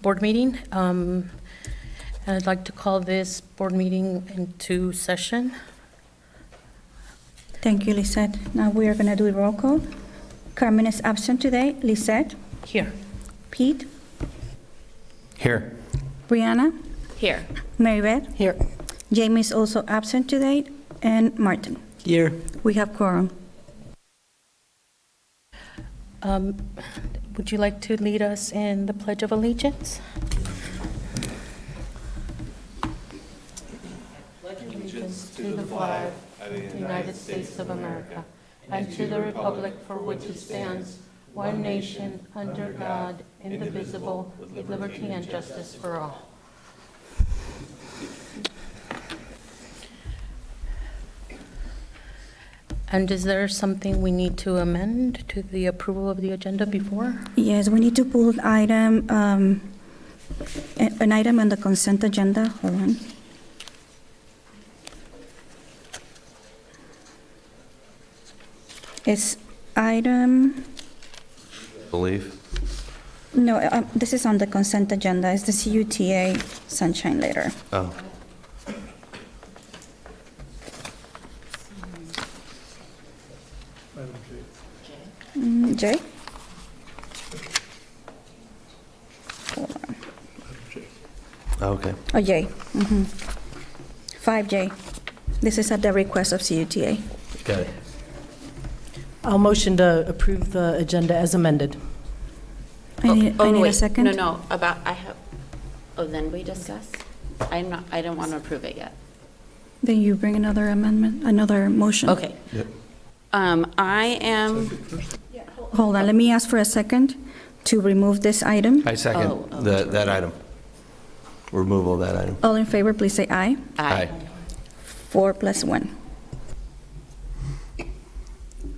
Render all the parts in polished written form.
board meeting. And I'd like to call this board meeting into session. Thank you, Lisette. Now we are going to do a roll call. Carmen is absent today. Lisette? Here. Pete? Here. Brianna? Here. Mary Beth? Here. Jamie is also absent today. And Martin? Here. We have quorum. Would you like to lead us in the Pledge of Allegiance? Allegiance to the flag of the United States of America and to the republic for which it stands, one nation, under God, indivisible, with liberty and justice for all. And is there something we need to amend to the approval of the agenda before? Yes, we need to pull an item on the consent agenda. Hold on. It's item, Believe. no, this is on the consent agenda. It's the CUTA sunshine letter. Oh. Jay? Hold on. Okay. Oh, Jay. 5J. This is at the request of CUTA. Got it. I'll motion to approve the agenda as amended. I need a wait. second. No, then we discuss? I don't want to approve it yet. Then you bring another amendment, another motion. Okay. Yep. I am, Hold on, let me ask for a second to remove this item. I second that item. Removal of that item. All in favor, please say aye. aye. 4 + 1.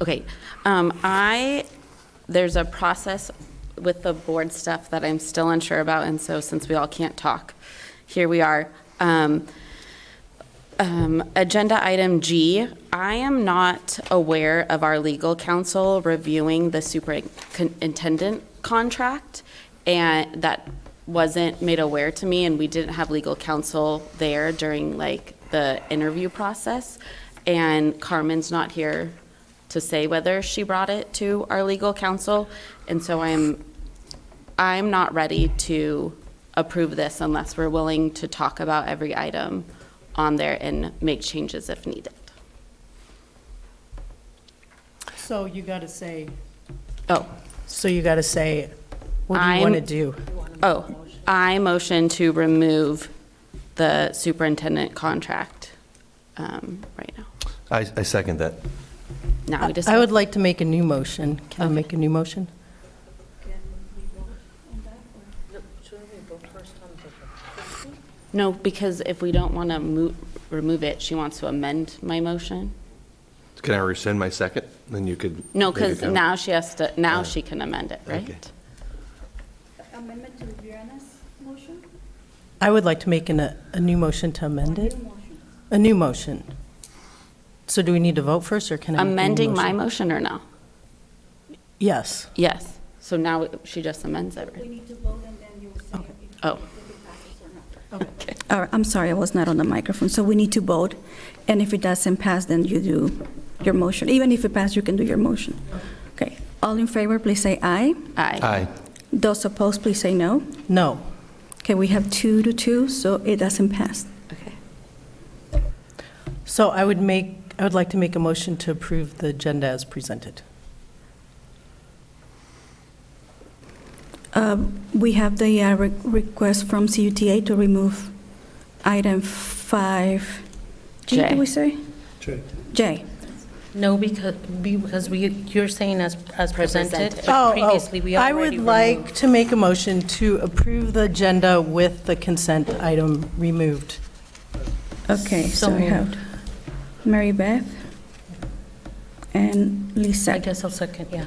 Okay. There's a process with the board stuff that I'm still unsure about, and so since we all can't talk, here we are. Agenda item G, I am not aware of our legal counsel reviewing the superintendent contract, and that wasn't made aware to me, and we didn't have legal counsel there during like the interview process, and Carmen's not here to say whether she brought it to our legal counsel, and so I'm not ready to approve this unless we're willing to talk about every item on there and make changes if needed. So you got to say, Oh, what do you want to do? I motion to remove the superintendent contract right now. I second that. Now we just. I would like to make a new motion. Can I make a new motion? No, because if we don't want to remove it, she wants to amend my motion. Can I rescind my second? Then you could. No, make a because comment. now she has to, now she can amend it, right? Okay. Amendment to Brianna's motion? I would like to make a new motion to amend it. A new motion. So do we need to vote first, or can I make a new Amending my motion? motion or no? Yes. Yes. So now she just amends We everything. need to vote and then you will say Oh. if it passes or not. Okay. I'm sorry, I was not on the microphone. So we need to vote, and if it doesn't pass, then you do your motion. Even if it passes, you can do your motion. Okay. All in favor, please say aye. Aye. Aye. Those opposed, please say no. No. Okay, we have 2 to 2, so it doesn't pass. Okay. So I would like to make a motion to approve the agenda as presented. We have the request from CUTA to remove item 5G, J. did we say? J. No, because you're saying as presented, Presented. but previously we I already would like removed. to make a motion to approve the agenda with the consent item removed. Okay, So so we moved. have Mary Beth and I Lisa. guess I'll second, yeah.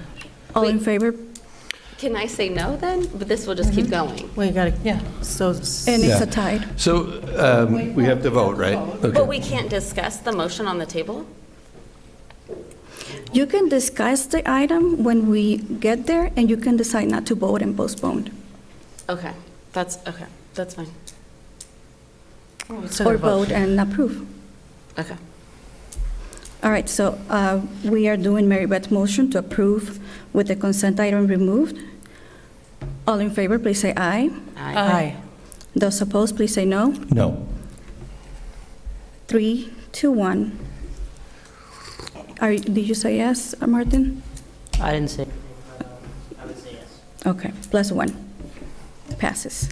All in favor? Can I say no then? But this will just keep going. Well, you got to, Yeah. so, And it's Yeah. a tie. So we have to vote, right? But Okay. we can't discuss the motion on the table? You can discuss the item when we get there, and you can decide not to vote and postpone. Okay. That's, okay, that's fine. So Or the vote. vote and approve. Okay. All right, so we are doing Mary Beth's motion to approve with the consent item removed. All in favor, please say aye. Aye. Those opposed, please say no. No. 3, 2, 1. Did you say yes, Martin? I didn't say. Okay, +1. Passes.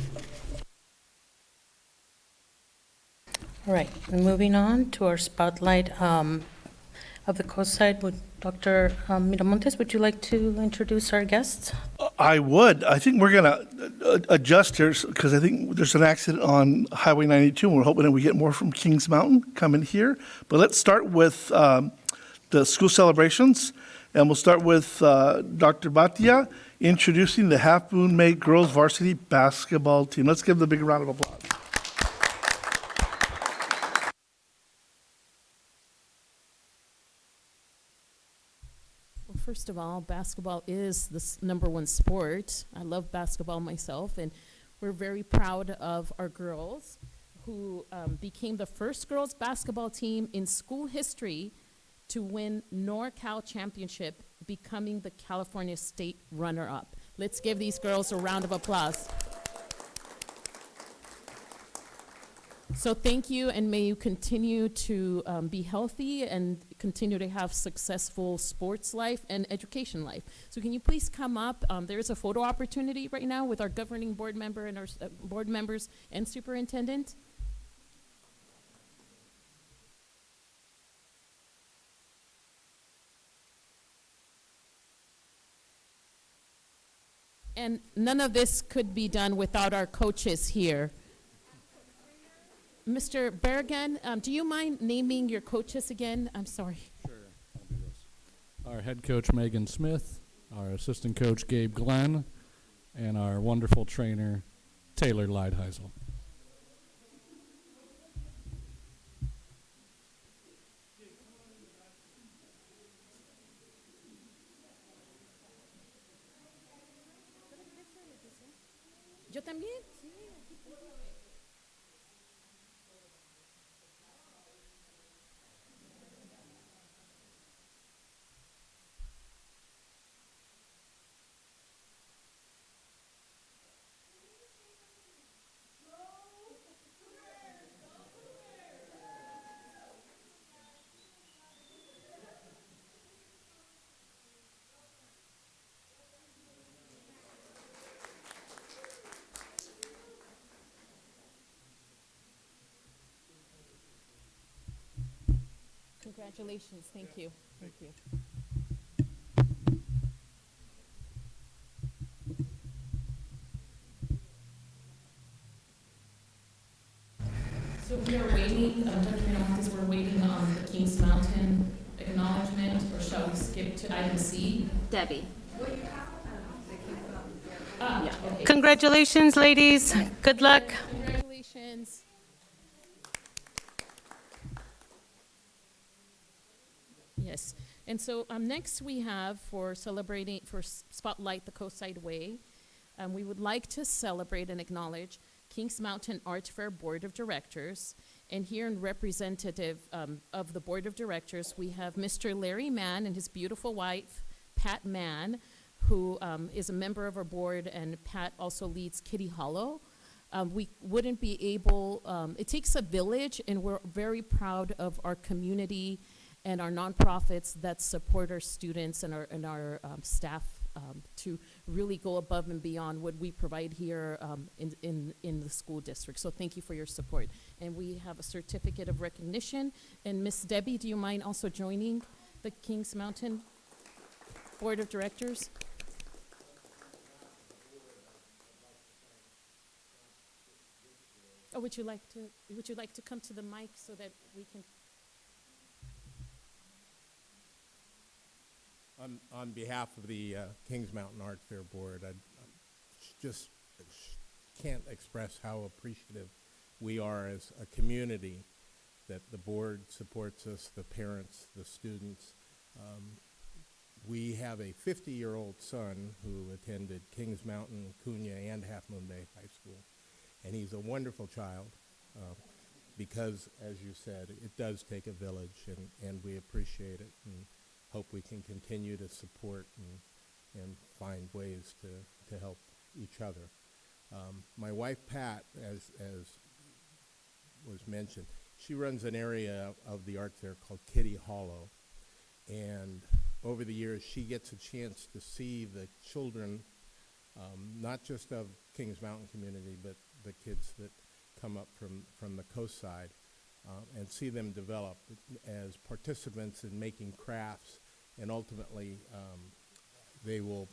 All right, and moving on to our spotlight of the coast side, would Dr. Miramontes, would you like to introduce our guests? I would. I think we're going to adjust here because I think there's an accident on Highway 92, and we're hoping that we get more from Kings Mountain coming here. But let's start with the school celebrations, and we'll start with Dr. Batia introducing the Half Moon May Girls Varsity Basketball Team. Let's give them a big round of applause. Well, first of all, basketball is the number one sport. I love basketball myself, and we're very proud of our girls who became the first girls basketball team in school history to win NorCal Championship, becoming the California State runner-up. Let's give these girls a round of applause. So thank you, and may you continue to be healthy and continue to have successful sports life and education life. So can you please come up? There is a photo opportunity right now with our governing board member and our board members and superintendent. And none of this could be done without our coaches here. Mr. Berrigan, do you mind naming your coaches again? I'm sorry. Sure, I'll do this. Our head coach, Megan Smith, our assistant coach, Gabe Glenn, and our wonderful trainer, Taylor Leidheisel. Yo también. Congratulations. Thank you. Thank you. So we are waiting, Dr. Miramontes, we're waiting on the Kings Mountain acknowledgement, or shall we skip to item C? Debbie. Yeah, okay. Congratulations, ladies. Good luck. Congratulations. Yes, and so next we have for celebrating, for Spotlight the Coastside Way, we would like to celebrate and acknowledge Kings Mountain Art Fair Board of Directors. And here in representative of the Board of Directors, we have Mr. Larry Mann and his beautiful wife, Pat Mann, who is a member of our board, and Pat also leads Kitty Hollow. We wouldn't be able, it takes a village, and we're very proud of our community and our nonprofits that support our students and our staff to really go above and beyond what we provide here in the school district. So thank you for your support. And we have a certificate of recognition. And Miss Debbie, do you mind also joining the Kings Mountain Board of Directors? Oh, would you like to come to the mic so that we can? On behalf of the Kings Mountain Art Fair Board, I just can't express how appreciative we are as a community that the board supports us, the parents, the students. We have a 50-year-old son who attended Kings Mountain, Cunha, and Half Moon Bay High School. And he's a wonderful child because, as you said, it does take a village, and we appreciate it and hope we can continue to support and find ways to help each other. My wife, Pat, as was mentioned, she runs an area of the art fair called Kitty Hollow. And over the years, she gets a chance to see the children, not just of Kings Mountain community, but the kids that come up from the coast side, and see them develop as participants in making crafts. And ultimately, they will,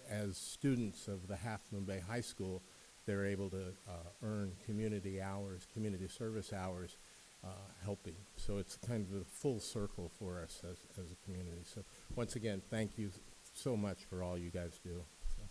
as students of the Half Moon Bay High School, they're able to earn community hours, community service hours, helping. So it's kind of a full circle for us as a community. So once again, thank you so much for all you guys do. So.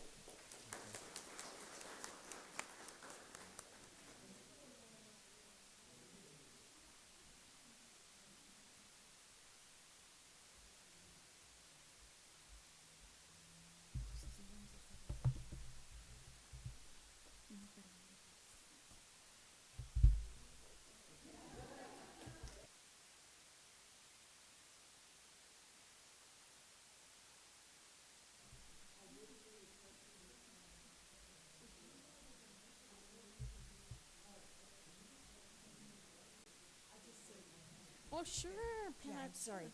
Oh, sure, Yeah, Pat. I'm sorry.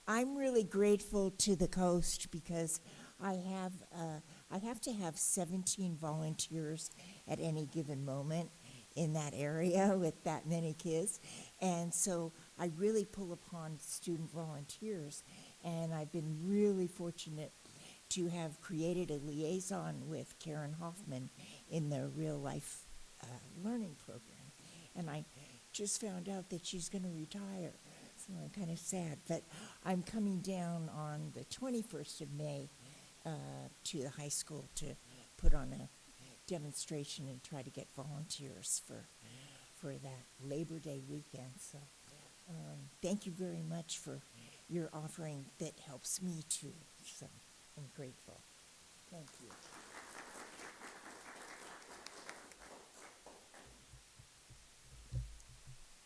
I'm really grateful to the Coast because I have to have 17 volunteers at any given moment in that area with that many kids. And so I really pull upon student volunteers, and I've been really fortunate to have created a liaison with Karen Hoffman in the real life learning program. And I just found out that she's going to retire, so I'm kind of sad. But I'm coming down on the 21st of May to the high school to put on a demonstration and try to get volunteers for that Labor Day weekend. So thank you very much for your offering that helps me too. So I'm grateful. Thank you.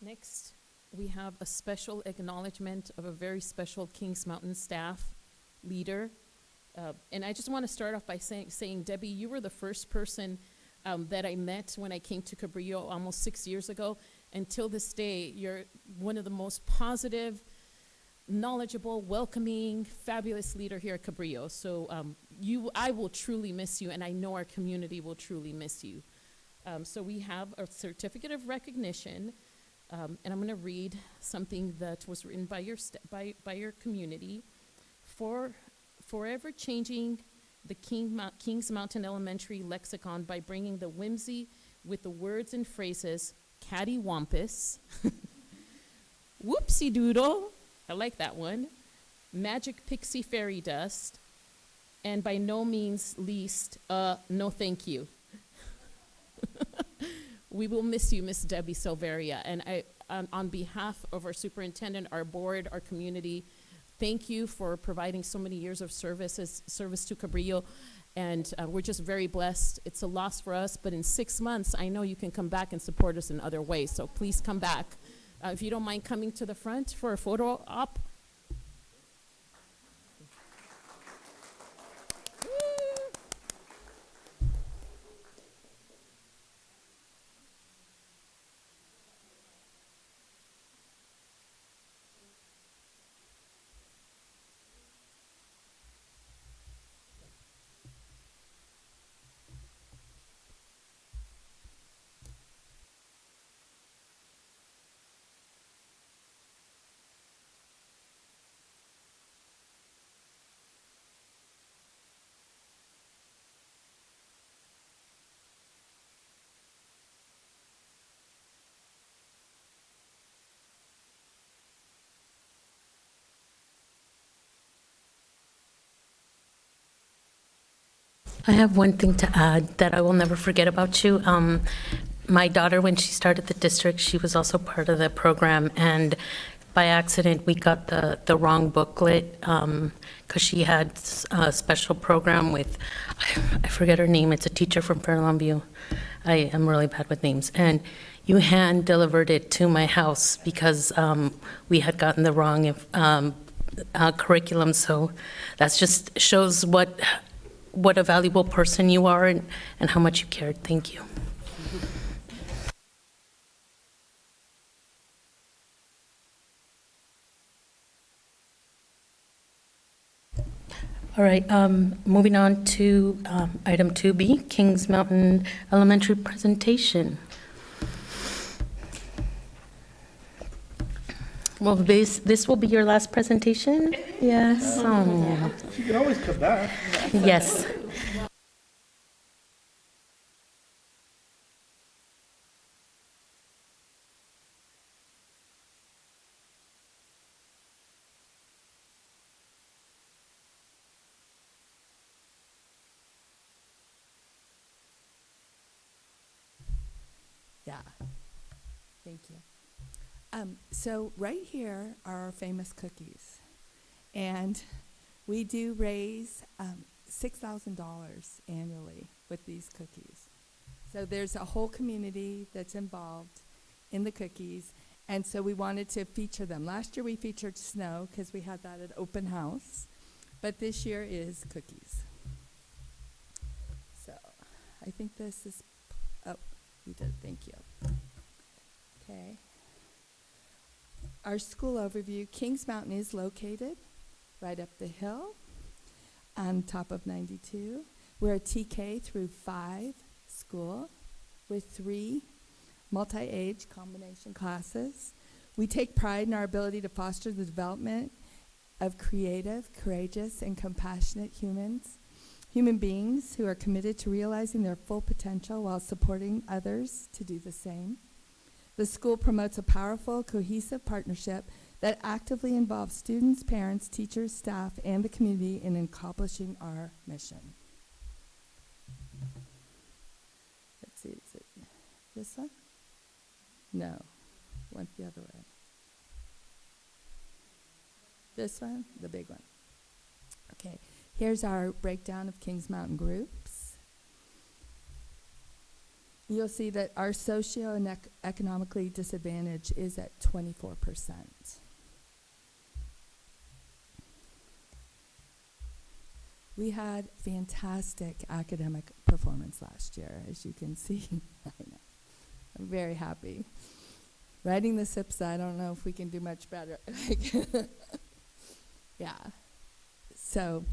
Next, we have a special acknowledgement of a very special Kings Mountain staff leader. And I just want to start off by saying, Debbie, you were the first person that I met when I came to Cabrillo almost 6 years ago. Until this day, you're one of the most positive, knowledgeable, welcoming, fabulous leader here at Cabrillo. So I will truly miss you, and I know our community will truly miss you. So we have a certificate of recognition. And I'm going to read something that was written by your community. For forever changing the Kings Mountain Elementary lexicon by bringing the whimsy with the words and phrases cattywampus, whoopsie doodle, I like that one, magic pixie fairy dust, and by no means least, no thank you. We will miss you, Miss Debbie Silveria. And on behalf of our superintendent, our board, our community, thank you for providing so many years of service to Cabrillo. And we're just very blessed. It's a loss for us, but in 6 months, I know you can come back and support us in other ways. So please come back. If you don't mind coming to the front for a photo op. I have one thing to add that I will never forget about you. My daughter, when she started the district, she was also part of the program, and by accident, we got the wrong booklet because she had a special program with, I forget her name, it's a teacher from Fairlawn View. I am really bad with names. And you hand delivered it to my house because we had gotten the wrong curriculum. So that just shows what a valuable person you are and how much you cared. Thank you. All right, moving on to item 2B, Kings Mountain Elementary presentation. Well, this will be your last presentation? Yes. Oh. You can always come back. Yes. Yeah, thank you. So right here are our famous cookies. And we do raise $6,000 annually with these cookies. So there's a whole community that's involved in the cookies. And so we wanted to feature them. Last year we featured snow because we had that at open house. But this year is cookies. So I think this is, oh, you did, thank you. Okay. Our school overview, Kings Mountain is located right up the hill on top of 92. We're a TK through 5 school with 3 multi-age combination classes. We take pride in our ability to foster the development of creative, courageous, and compassionate human beings who are committed to realizing their full potential while supporting others to do the same. The school promotes a powerful, cohesive partnership that actively involves students, parents, teachers, staff, and the community in accomplishing our mission. Let's see, is it this one? No, went the other way. This one, the big one. Okay, here's our breakdown of Kings Mountain groups. You'll see that our socio and economically disadvantaged is at 24%. We had fantastic academic performance last year, as you can see. I know. I'm very happy. Writing the SIPs, I don't know if we can do much better. Yeah. So,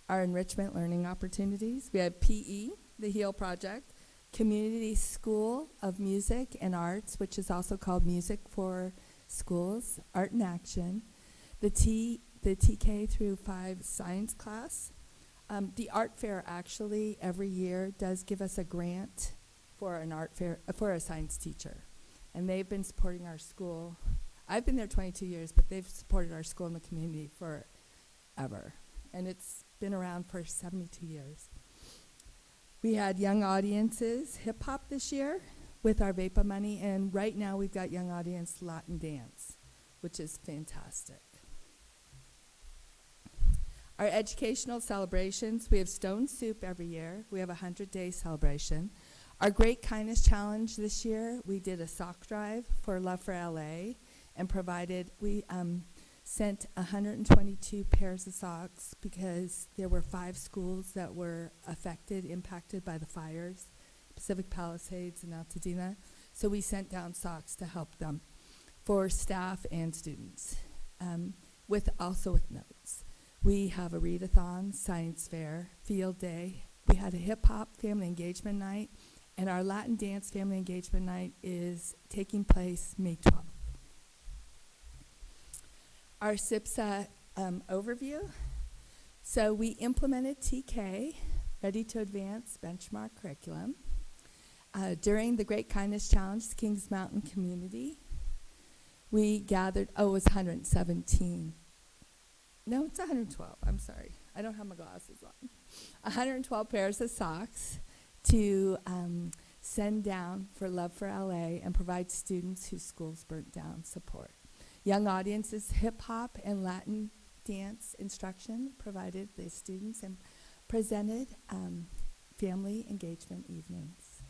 our enrichment learning opportunities. We have PE, the HEAL Project, Community School of Music and Arts, which is also called Music for Schools, Art in Action, the TK through 5 science class. The art fair actually every year does give us a grant for an art fair, for a science teacher. And they've been supporting our school. I've been there 22 years, but they've supported our school and the community forever. And it's been around for 72 years. We had young audiences hip hop this year with our VEPA money, and right now we've got young audience Latin dance, which is fantastic. Our educational celebrations, we have Stone Soup every year. We have a 100-day celebration. Our Great Kindness Challenge this year, we did a sock drive for Love for LA and provided, we sent 122 pairs of socks because there were 5 schools that were impacted by the fires, Pacific Palisades and Altadena. So we sent down socks to help them for staff and students, also with notes. We have a readathon, science fair, field day. We had a hip hop family engagement night, and our Latin dance family engagement night is taking place May 12th. Our SIPSA overview. So we implemented TK, Ready to Advance Benchmark Curriculum. During the Great Kindness Challenge, the Kings Mountain community, we gathered, it was 117. No, it's 112, I'm sorry. I don't have my glasses on. 112 pairs of socks to send down for Love for LA and provide students whose schools burnt down support. Young audiences, hip hop and Latin dance instruction provided the students, and presented family engagement evenings.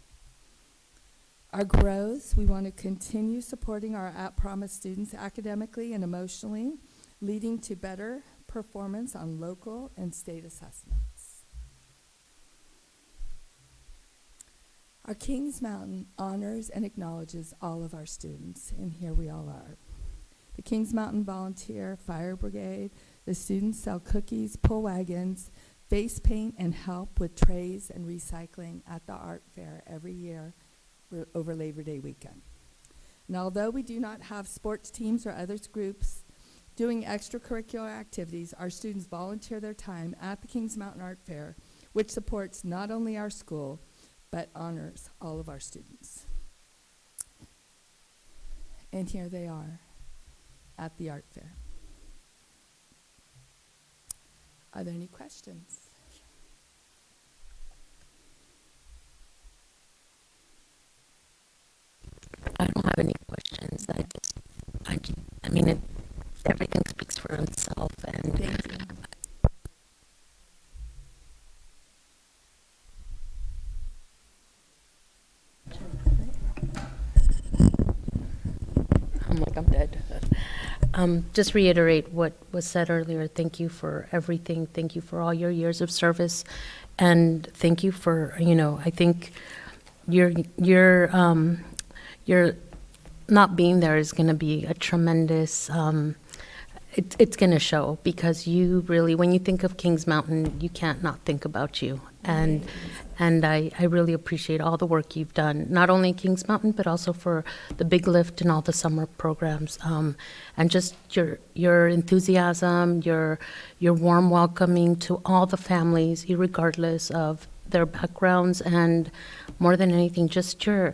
Our growth, we want to continue supporting our at-promise students academically and emotionally, leading to better performance on local and state assessments. Our Kings Mountain honors and acknowledges all of our students, and here we all are. The Kings Mountain Volunteer Fire Brigade, the students sell cookies, pull wagons, face paint, and help with trays and recycling at the art fair every year over Labor Day weekend. And although we do not have sports teams or other groups doing extracurricular activities, our students volunteer their time at the Kings Mountain Art Fair, which supports not only our school, but honors all of our students. And here they are at the art fair. Are there any questions? I don't have any questions. I mean, everything speaks for itself, and Thank you. I'm dead. Just reiterate what was said earlier. Thank you for everything. Thank you for all your years of service, and thank you for, I think your not being there is going to be a tremendous. It's going to show, because you really, when you think of Kings Mountain, you can't not think about you. And I really appreciate all the work you've done, not only in Kings Mountain, but also for the Big Lift and all the summer programs. And just your enthusiasm, your warm welcoming to all the families, regardless of their backgrounds, and more than anything, just your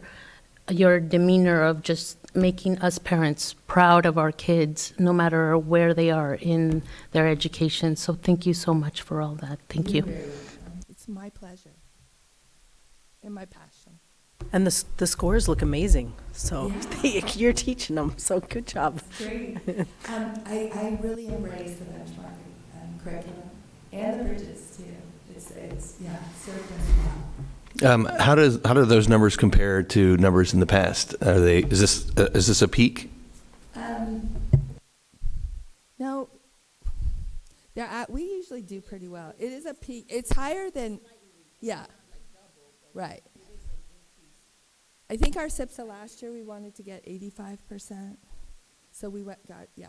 demeanor of just making us parents proud of our kids, no matter where they are in their education. So thank you so much for all that. Thank you. It's my pleasure and my passion. And the scores look amazing. So Yeah. you're teaching them. So good job. Great. I really embrace the benchmarking curriculum and the bridges too. It's served us well. How do those numbers compare to numbers in the past? Is this a peak? No, we usually do pretty well. It is a peak. It's higher than, right. I think our SIPSA last year we wanted to get 85%, so we got a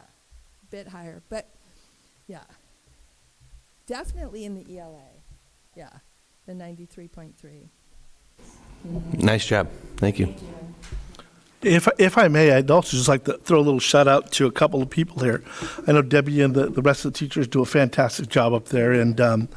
bit higher, but definitely in the ELA, the 93.3. Nice job. Thank you. If I may, I'd also just like to throw a little shout out to a couple of people here. I know Debbie and the rest of the teachers do a fantastic job up there. And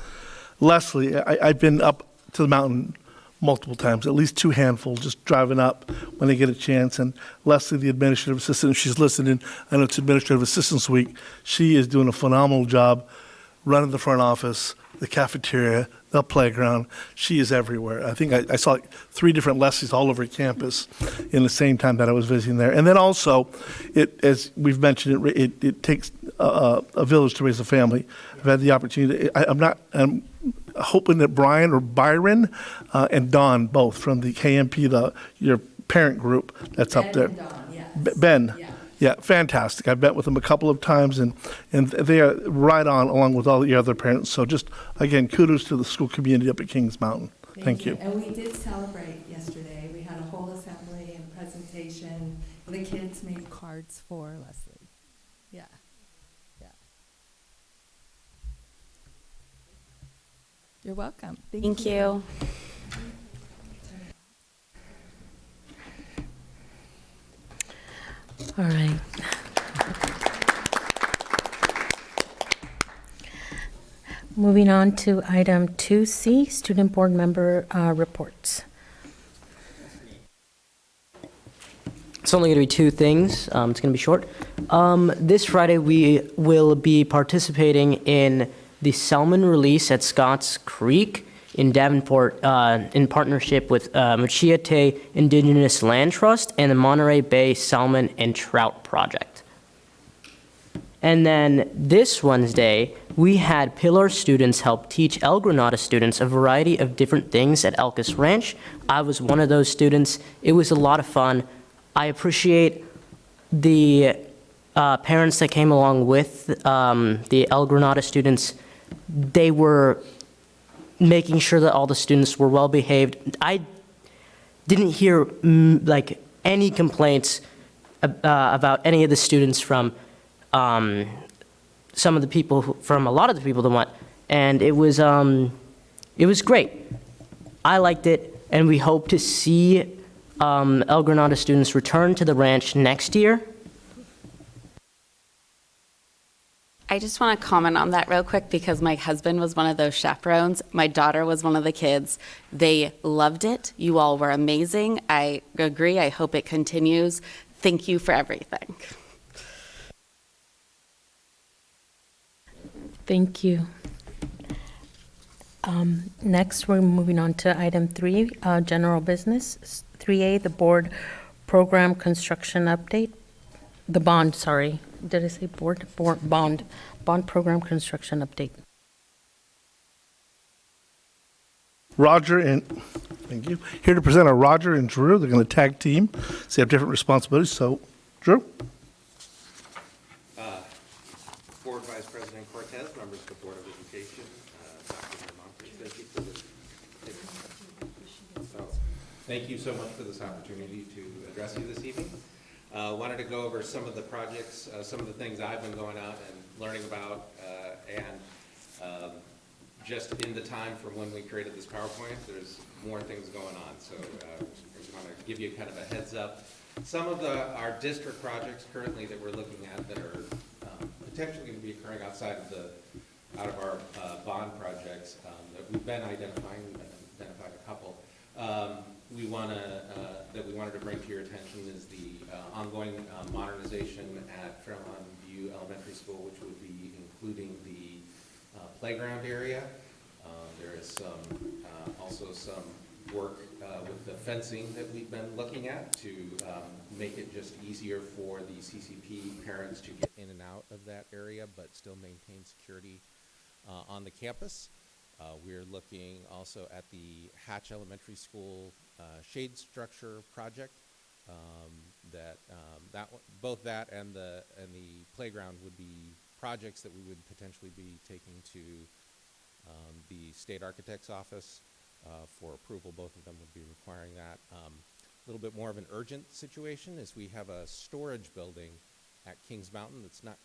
Leslie, I've been up to the mountain multiple times, at least 2 handfuls, just driving up when they get a chance. And Leslie, the administrative assistant, if she's listening, I know it's Administrative Assistants Week, she is doing a phenomenal job running the front office, the cafeteria, the playground. She is everywhere. I think I saw like 3 different Leslies all over campus in the same time that I was visiting there. And then also, as we've mentioned, it takes a village to raise a family. I've had the opportunity. I'm hoping that Brian or Byron and Don, both from the KMP, your parent group that's up there. Ben. Yeah, fantastic. I've met with them a couple of times, and they are right on, along with all the other parents. So just, again, kudos to the school community up at Kings Mountain. Thank you. And we did celebrate yesterday. We had a whole assembly and presentation. The kids made cards for Leslie. Yeah. You're welcome. Thank you. All right. Moving on to item 2C, student board member reports. It's only going to be 2 things. It's going to be short. This Friday, we will be participating in the salmon release at Scotts Creek in Davenport in partnership with Machiate Indigenous Land Trust and the Monterey Bay Salmon and Trout Project. And then this Wednesday, we had Pillar students help teach El Granada students a variety of different things at Elkis Ranch. I was one of those students. It was a lot of fun. I appreciate the parents that came along with the El Granada students. They were making sure that all the students were well behaved. I didn't hear like any complaints about any of the students from some of the people, from a lot of the people that went, and it was great. I liked it, and we hope to see El Granada students return to the ranch next year. I just want to comment on that real quick because my husband was one of those chaperones. My daughter was one of the kids. They loved it. You all were amazing. I agree. I hope it continues. Thank you for everything. Thank you. Next, we're moving on to item 3, general business. 3A, the board program construction update. The bond, sorry. Did I say board? Bond program construction update. Roger and, thank you. Here to present are Roger and Drew. They're going to tag team, so they have different responsibilities. So, Drew? Board Vice President Cortez, members of the Board of Education, Dr. Monte, thank you for this. Thank you so much for this opportunity to address you this evening. Wanted to go over some of the projects, some of the things I've been going out and learning about, and just in the time from when we created this PowerPoint, there's more things going on. So I just want to give you kind of a heads up. Some of our district projects currently that we're looking at that are potentially going to be occurring outside of out of our bond projects that we've been identifying. We've identified a couple. That we wanted to bring to your attention is the ongoing modernization at Fairlawn View Elementary School, which would be including the playground area. There is also some work with the fencing that we've been looking at to make it just easier for the CCP parents to get in and out of that area, but still maintain security on the campus. We're looking also at the Hatch Elementary School shade structure project. Both that and the playground would be projects that we would potentially be taking to the state architect's office for approval. Both of them would be requiring that. A little bit more of an urgent situation is we have a storage building at Kings Mountain that's not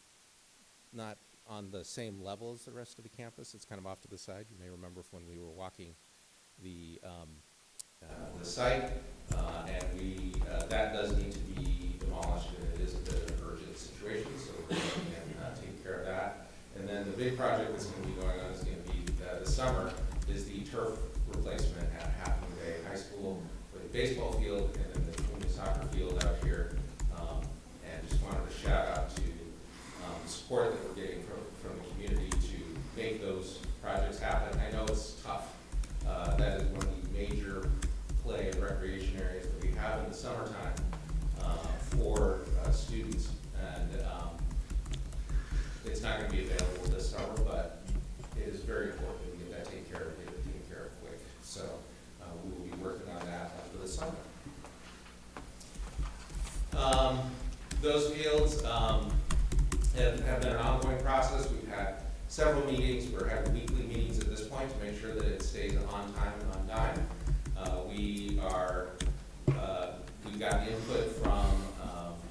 on the same level as the rest of the campus. It's kind of off to the side. You may remember when we were walking the site, and that does need to be demolished, and it is a bit of an urgent situation, so we can take care of that. And then the big project that's going to be going on is going to be this summer is the turf replacement at Half Moon Bay High School with a baseball field and then the community soccer field out here. And just wanted to shout out to the support that we're getting from the community to make those projects happen. I know it's tough. That is one of the major play and recreation areas that we have in the summertime for students, and it's not going to be available this summer, but it is very important that we get that taken care of quick. So we will be working on that for the summer. Those fields have been an ongoing process. We've had several meetings. We're having weekly meetings at this point to make sure that it stays on time and on dime. We've got input from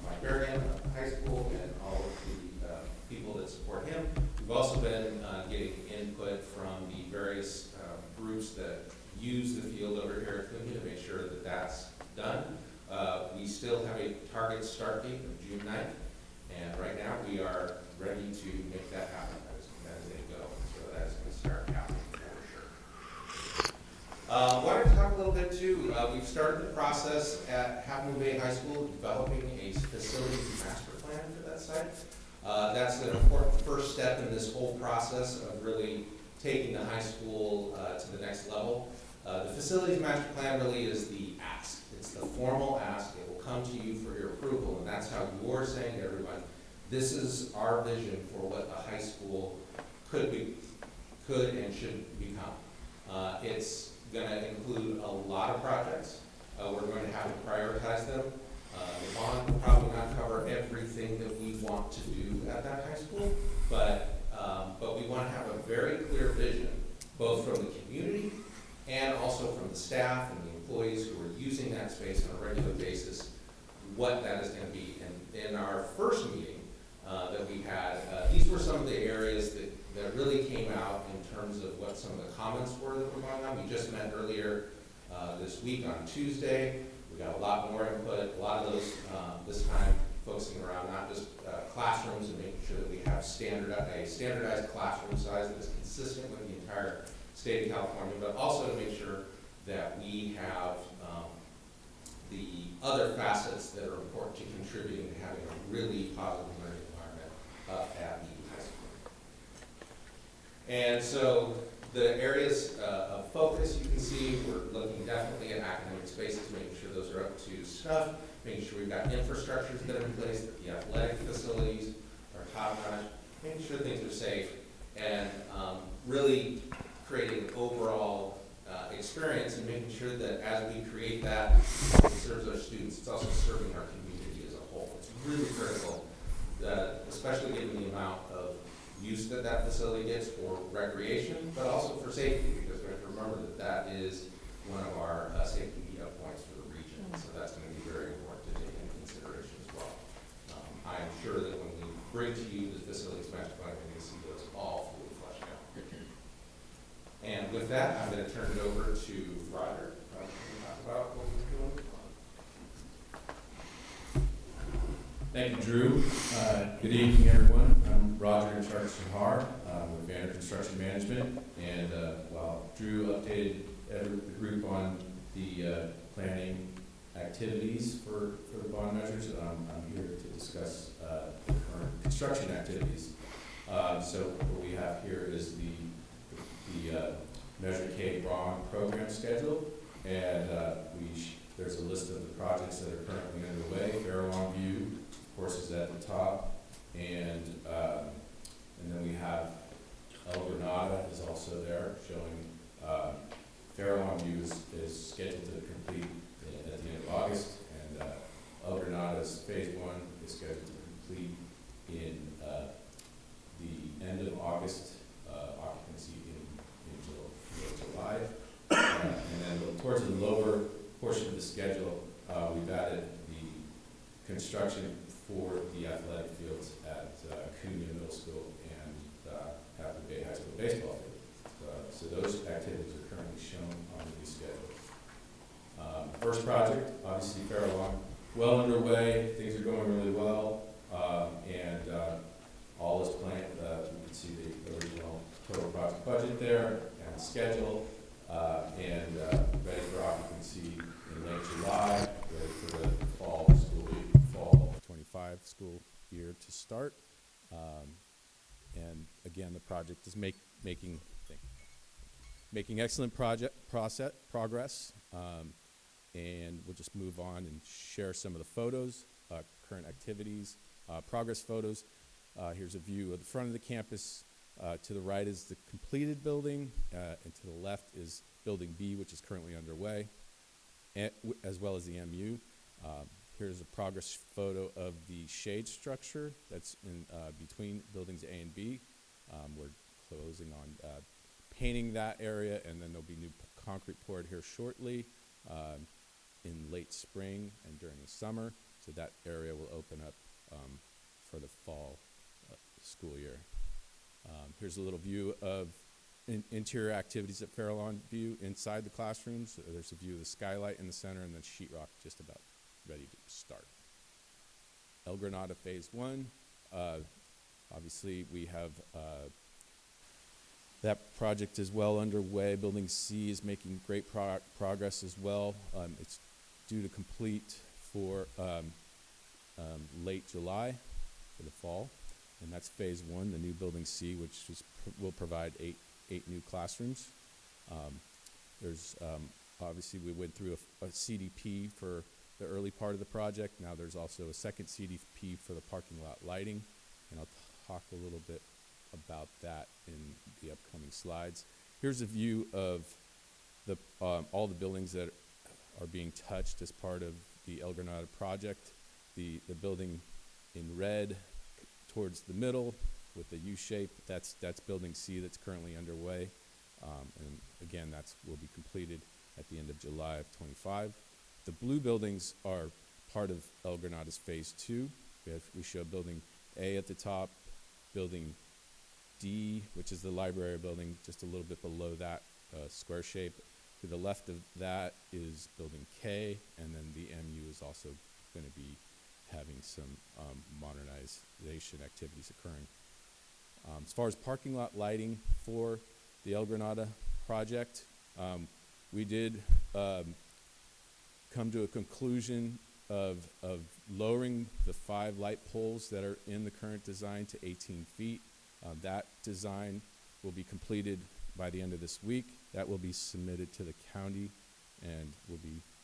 Mike Berrigan of the high school and all of the people that support him. We've also been getting input from the various groups that use the field over here at Cunha to make sure that that's done. We still have a target start date of June 9th, and right now we are ready to make that happen as they go. So that is going to start happening for sure. Wanted to talk a little bit too. We've started the process at Half Moon Bay High School developing a facilities master plan for that site. That's an important first step in this whole process of really taking the high school to the next level. The facilities master plan really is the ask. It's the formal ask. It will come to you for your approval, and that's how you're saying to everyone, this is our vision for what the high school could and should become. It's going to include a lot of projects. We're going to have to prioritize them. The bond will probably not cover everything that we want to do at that high school, but we want to have a very clear vision, both from the community and also from the staff and the employees who are using that space on a regular basis, what that is going to be. And in our first meeting that we had, these were some of the areas that really came out in terms of what some of the comments were that were going on. We just met earlier this week on Tuesday. We got a lot more input, a lot of those this time focusing around not just classrooms and making sure that we have a standardized classroom size that is consistent with the entire state of California, but also to make sure that we have the other facets that are important to contributing to having a really positive learning environment up at the high school. And so the areas of focus, you can see, we're looking definitely at academic spaces, making sure those are up to snuff, making sure we've got infrastructures that are in place, that the athletic facilities are top-notch, making sure things are safe, and really creating an overall experience and making sure that as we create that, it serves our students, it's also serving our community as a whole. It's really critical, especially given the amount of use that that facility gets for recreation, but also for safety, because we have to remember that that is one of our safety meetup points for the region. So that's going to be very important to take into consideration as well. I am sure that when we bring to you the facility expansion plan, we're going to see those all fully fleshed out. And with that, I'm going to turn it over to Roger to talk about what we're doing. Thank you, Drew. Good evening, everyone. I'm Roger in charge of Sahar with Banner Construction Management. And while Drew updated the group on the planning activities for the bond measures, I'm here to discuss the current construction activities. So what we have here is the Measure K bond program schedule. And there's a list of the projects that are currently underway. Farallon View, of course, is at the top, and then we have El Granada is also there, showing Farallon View is scheduled to complete at the end of August, and El Granada's phase 1 is scheduled to complete in the end of August, occupancy in July, and then towards the lower portion of the schedule, we've added the construction for the athletic fields at Cunha Middle School and Happy Bay High School baseball field. So those activities are currently shown on the new schedule. First project, obviously Farallon, well underway. Things are going really well, and all is planned. You can see the original total project budget there and schedule, and ready for occupancy in late July, ready for the fall 25 school year to start. And again, the project is making excellent progress. And we'll just move on and share some of the photos, current activities, progress photos. Here's a view of the front of the campus. To the right is the completed building, and to the left is Building B, which is currently underway, as well as the MU. Here's a progress photo of the shade structure that's in between buildings A and B. We're closing on painting that area, and then there'll be new concrete poured here shortly in late spring and during the summer. So that area will open up for the fall school year. Here's a little view of interior activities at Farallon View inside the classrooms. There's a view of the skylight in the center, and then sheetrock just about ready to start. El Granada Phase 1. Obviously, we have that project is well underway. Building C is making great progress as well. It's due to complete for late July for the fall. And that's Phase 1, the new Building C, which will provide eight new classrooms. There's obviously we went through a CDP for the early part of the project. Now there's also a second CDP for the parking lot lighting, and I'll talk a little bit about that in the upcoming slides. Here's a view of the all the buildings that are being touched as part of the El Granada project. The building in red towards the middle with the U shape, that's building C that's currently underway. And again, will be completed at the end of July of 25. The blue buildings are part of El Granada's phase 2. We show building A at the top, building D, which is the library building, just a little bit below that square shape. To the left of that is building K, and then the MU is also going to be having some modernization activities occurring. As far as parking lot lighting for the El Granada project, we did come to a conclusion of lowering the 5 light poles that are in the current design to 18 feet. That design will be completed by the end of this week. That will be submitted to the county and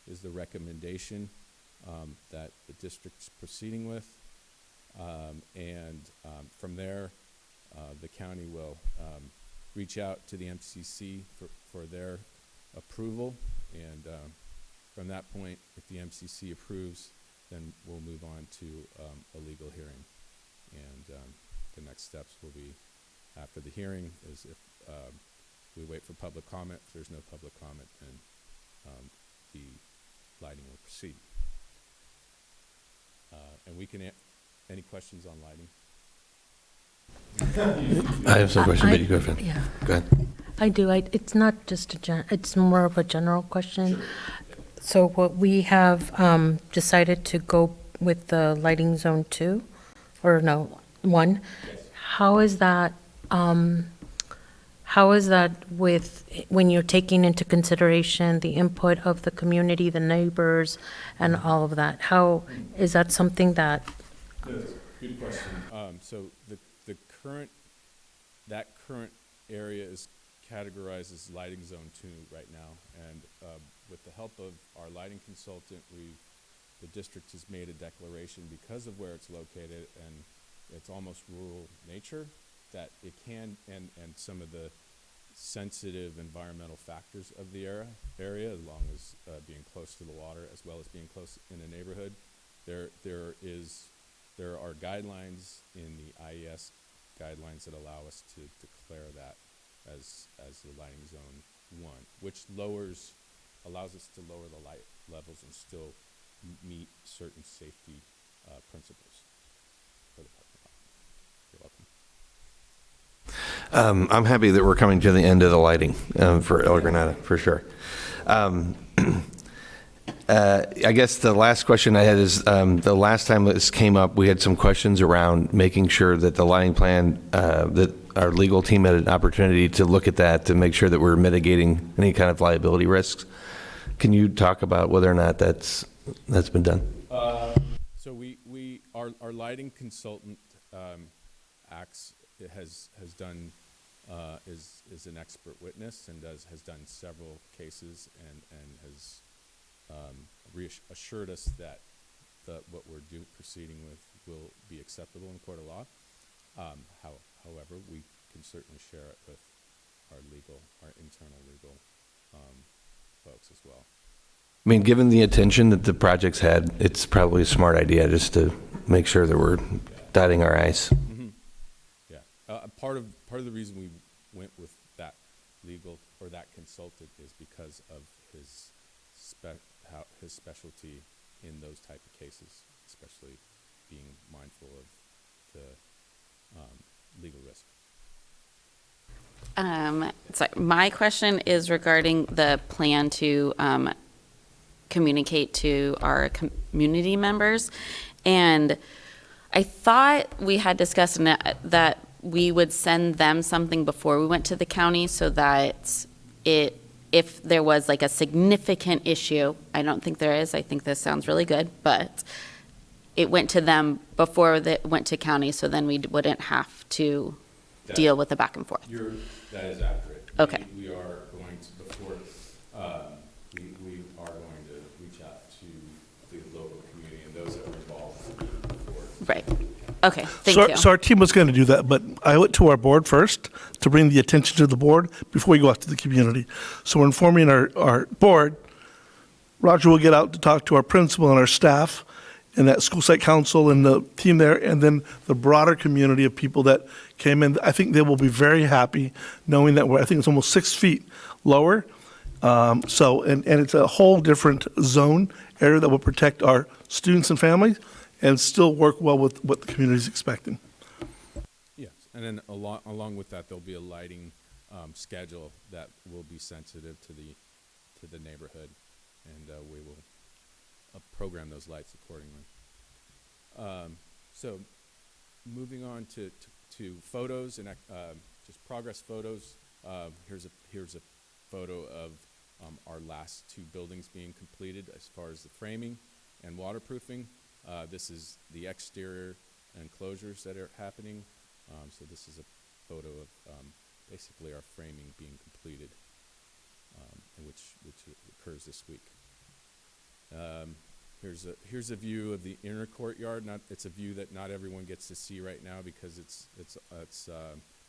is the recommendation that the district's proceeding with. From there, the county will reach out to the MCC for their approval. And from that point, if the MCC approves, then we'll move on to a legal hearing. And the next steps will be, after the hearing, is if we wait for public comment. If there's no public comment, then the lighting will proceed. And we can any questions on lighting? I have some questions, but you go ahead. Yeah. Go ahead. I do. It's not just it's more of a general question. Sure. So what we have decided to go with the lighting zone 2, or no, 1. Yes. How is that with, when you're taking into consideration the input of the community, the neighbors, and all of that? How is that something that? That's a good question. So that current area is categorized as lighting zone 2 right now, and with the help of our lighting consultant, the district has made a declaration because of where it's located and it's almost rural nature, that it can, and some of the sensitive environmental factors of the area, as long as being close to the water, as well as being close in a neighborhood. There are guidelines in the IES guidelines that allow us to declare that as the lighting zone 1, which allows us to lower the light levels and still meet certain safety principles for the parking lot. You're welcome. I'm happy that we're coming to the end of the lighting for El Granada, for sure. I guess the last question I had is, the last time this came up, we had some questions around making sure that the lighting plan, that our legal team had an opportunity to look at that to make sure that we're mitigating any kind of liability risks. Can you talk about whether or not that's been done? So our lighting consultant has done is an expert witness and has done several cases and has reassured us that what we're proceeding with will be acceptable in court of law. However, we can certainly share it with our internal legal folks as well. I mean, given the attention that the project's had, it's probably a smart idea just to make sure that we're dotting our I's. Mm-hmm. Yeah. Part of the reason we went with that legal or that consultant is because of his specialty in those type of cases, especially being mindful of the legal risk. So my question is regarding the plan to communicate to our community members. And I thought we had discussed that we would send them something before we went to the county so that if there was like a significant issue, I don't think there is, I think this sounds really good, but it went to them before it went to county, so then we wouldn't have to deal with the back and forth. That is accurate. Okay. We are going to, before, we are going to reach out to the local community and those that were involved before. Right. Okay, thank you. So our team was going to do that, but I went to our board first to bring the attention to the board before we go out to the community. So we're informing our board. Roger will get out to talk to our principal and our staff and that school site council and the team there, and then the broader community of people that came in. I think they will be very happy knowing that I think it's almost 6 feet lower. And it's a whole different zone area that will protect our students and families and still work well with what the community is expecting. Yes, and then along with that, there'll be a lighting schedule that will be sensitive to the neighborhood, and we will program those lights accordingly. So moving on to photos and just progress photos. Here's a photo of our last 2 buildings being completed as far as the framing and waterproofing. This is the exterior enclosures that are happening. So this is a photo of basically our framing being completed, which occurs this week. Here's a view of the inner courtyard. It's a view that not everyone gets to see right now because it's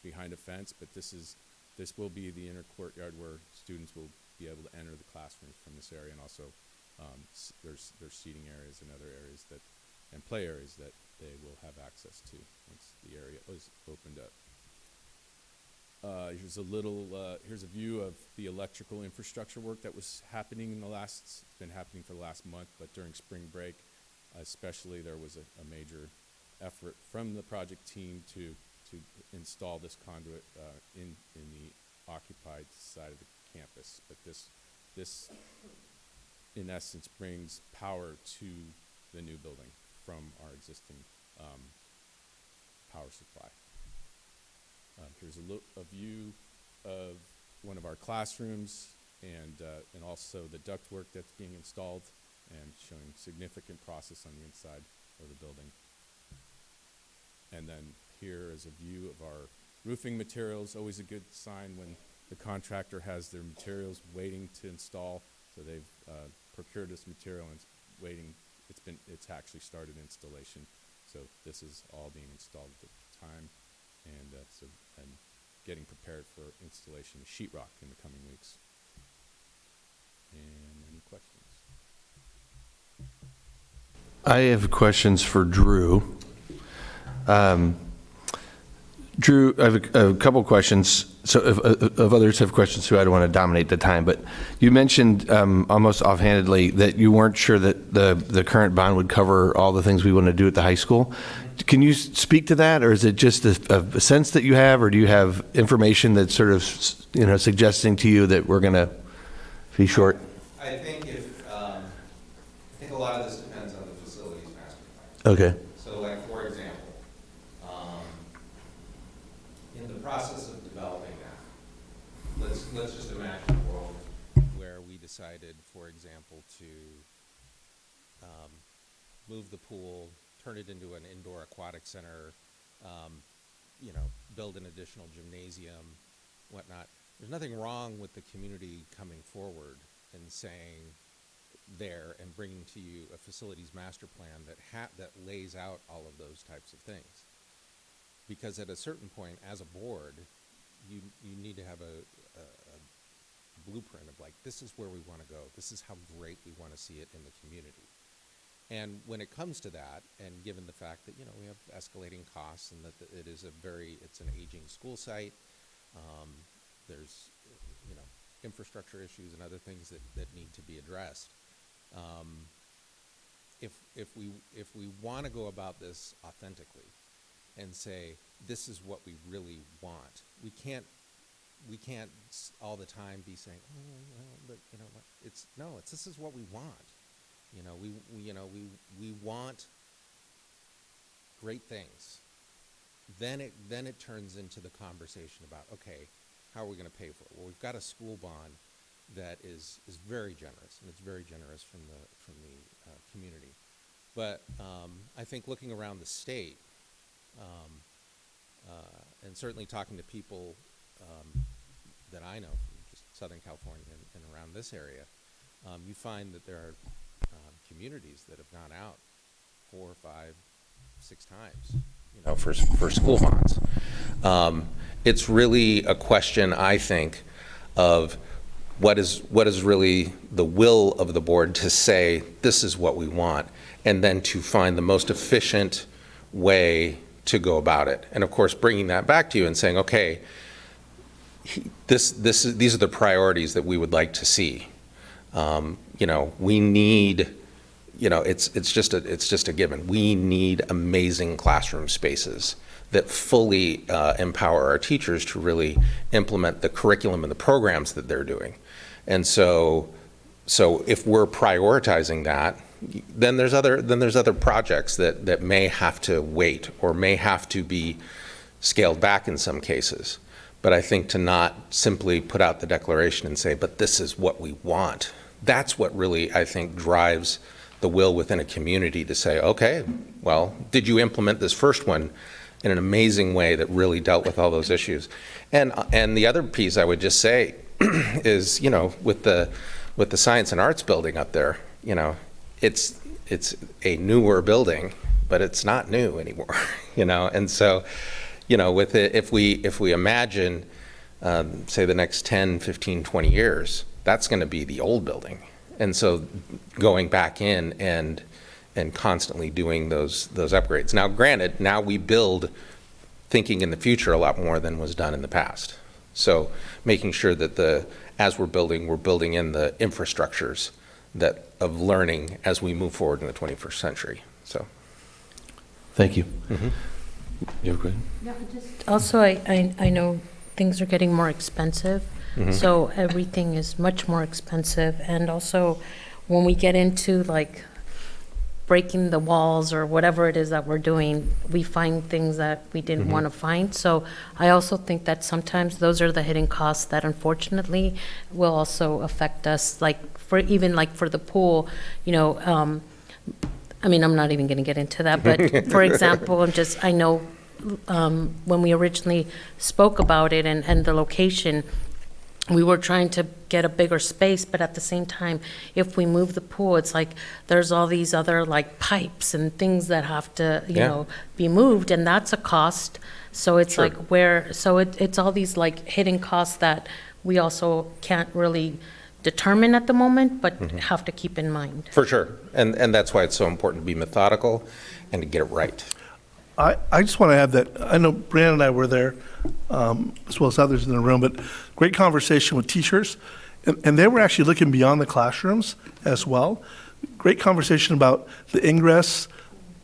behind a fence. But this will be the inner courtyard where students will be able to enter the classrooms from this area, and also there's seating areas and other areas and play areas that they will have access to once the area is opened up. Here's a view of the electrical infrastructure work that was happening it's been happening for the last month, but during spring break, especially, there was a major effort from the project team to install this conduit in the occupied side of the campus. But this in essence brings power to the new building from our existing power supply. Here's a view of one of our classrooms and also the ductwork that's being installed and showing significant process on the inside of the building. And then here is a view of our roofing materials. Always a good sign when the contractor has their materials waiting to install. So they've procured this material and it's waiting. It's actually started installation. So this is all being installed at the time. And getting prepared for installation of sheetrock in the coming weeks. And any questions? I have questions for Drew. Drew, I have a couple questions. So if others have questions too, I don't want to dominate the time, but you mentioned almost offhandedly that you weren't sure that the current bond would cover all the things we want to do at the high school. Can you speak to that, or is it just a sense that you have, or do you have information that's sort of, suggesting to you that we're going to be short? I think a lot of this depends on the facilities master plan. Okay. So, like, for example, in the process of developing that, let's just imagine a world where we decided, for example, to move the pool, turn it into an indoor aquatic center, build an additional gymnasium, whatnot. There's nothing wrong with the community coming forward and saying there and bringing to you a facilities master plan that lays out all of those types of things. Because at a certain point, as a board, you need to have a blueprint of, like, this is where we want to go. This is how great we want to see it in the community. And when it comes to that, and given the fact that, we have escalating costs and that it's an aging school site, there's, infrastructure issues and other things that need to be addressed. If we want to go about this authentically and say, this is what we really want, we can't all the time be saying, oh, well, but what? This is what we want. We want great things. Then it turns into the conversation about, okay, how are we going to pay for it? Well, we've got a school bond that is very generous, and it's very generous from the community. But I think looking around the state, and certainly talking to people that I know from just Southern California and around this area, you find that there are communities that have gone out 4, 5, 6 times, for school bonds. It's really a question, I think, of what is really the will of the board to say, this is what we want, and then to find the most efficient way to go about it. And of course, bringing that back to you and saying, okay, these are the priorities that we would like to see. We need, it's just a given. We need amazing classroom spaces that fully empower our teachers to really implement the curriculum and the programs that they're doing. And so if we're prioritizing that, then there's other projects that may have to wait or may have to be scaled back in some cases. But I think to not simply put out the declaration and say, but this is what we want, that's what really, I think, drives the will within a community to say, okay, well, did you implement this first one in an amazing way that really dealt with all those issues? And the other piece I would just say is, with the Science and Arts building up there, it's a newer building, but it's not new anymore, and so, with it, if we imagine, say the next 10, 15, 20 years, that's going to be the old building. And so going back in and constantly doing those upgrades. Now, granted, now we build thinking in the future a lot more than was done in the past. So making sure that as we're building in the infrastructures of learning as we move forward in the 21st century. So. Thank you. Mm-hmm. You have a question? Yeah, also, I know things are getting more expensive, so everything is much more expensive. And also, when we get into like breaking the walls or whatever it is that we're doing, we find things that we didn't want to find. So I also think that sometimes those are the hidden costs that unfortunately will also affect us, like for the pool, I mean, I'm not even going to get into that, but for example, I know when we originally spoke about it and the location, we were trying to get a bigger space, but at the same time, if we move the pool, it's like there's all these other like pipes and things that have to, be moved, and that's a cost. So it's like it's all these like hidden costs that we also can't really determine at the moment, but have to keep in mind. For sure, and that's why it's so important to be methodical and to get it right. I just want to add that I know Brianna and I were there, as well as others in the room, but great conversation with teachers, and they were actually looking beyond the classrooms as well. Great conversation about the ingress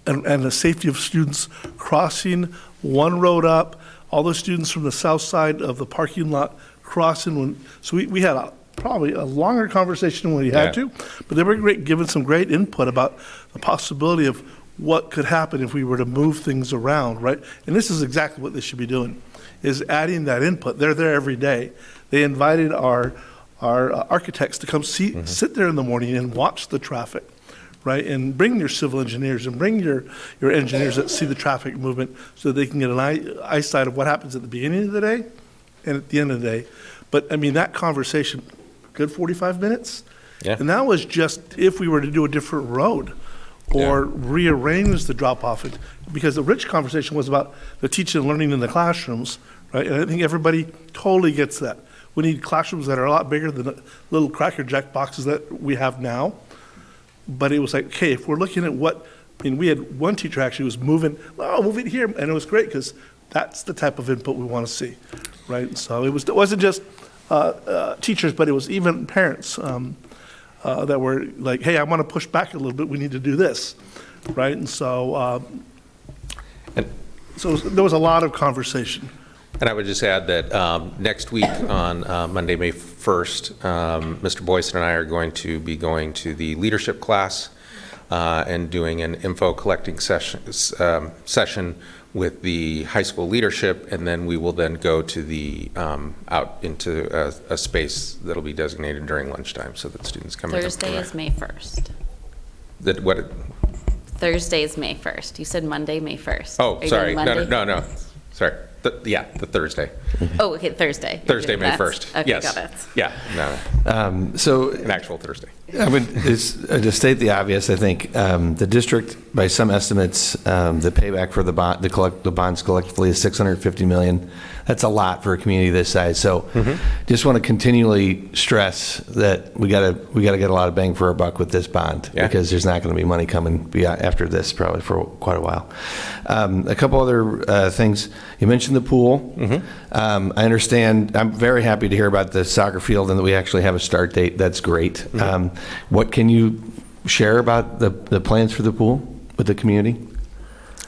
and the safety of students crossing one road up, all the students from the south side of the parking lot crossing. So we had probably a longer conversation than we had to, but they were great, giving some great input about the possibility of what could happen if we were to move things around, right? And this is exactly what they should be doing, is adding that input. They're there every day. They invited our architects to come sit there in the morning and watch the traffic, right? And bring your civil engineers and bring your engineers that see the traffic movement so that they can get an eyesight of what happens at the beginning of the day and at the end of the day. But I mean, that conversation, good 45 minutes? Yeah. And that was just if we were to do a different road or rearrange the drop-off. Because the rich conversation was about the teaching and learning in the classrooms, right? And I think everybody totally gets that. We need classrooms that are a lot bigger than the little Cracker Jack boxes that we have now. But it was like, okay, if we're looking at we had one teacher actually was moving it here, and it was great because that's the type of input we want to see, right? So it wasn't just teachers, but it was even parents that were like, hey, I want to push back a little bit, we need to do this, right? And so, so there was a lot of conversation. And I would just add that next week on Monday, May 1st, Mr. Boyce and I are going to be going to the leadership class and doing an info collecting session with the high school leadership, and then we will then go to the out into a space that'll be designated during lunchtime so that students come in. Thursday is May 1st. Thursday is May 1st. You said Monday, May 1st. Oh, sorry. No. Sorry. The Thursday. Oh, okay, Thursday. Thursday, May 1st. Okay, Yes. got it. Yeah, no, So an actual Thursday. I mean, to state the obvious, I think the district, by some estimates, the payback for the bond, the bonds collectively is $650 million. That's a lot for a community this size. So, just want to continually stress that we got to get a lot of bang for our buck with this bond, because there's not going to be money coming after this probably for quite a while. A couple other things. You mentioned the pool. I understand. I'm very happy to hear about the soccer field and that we actually have a start date. That's great. What can you share about the plans for the pool with the community?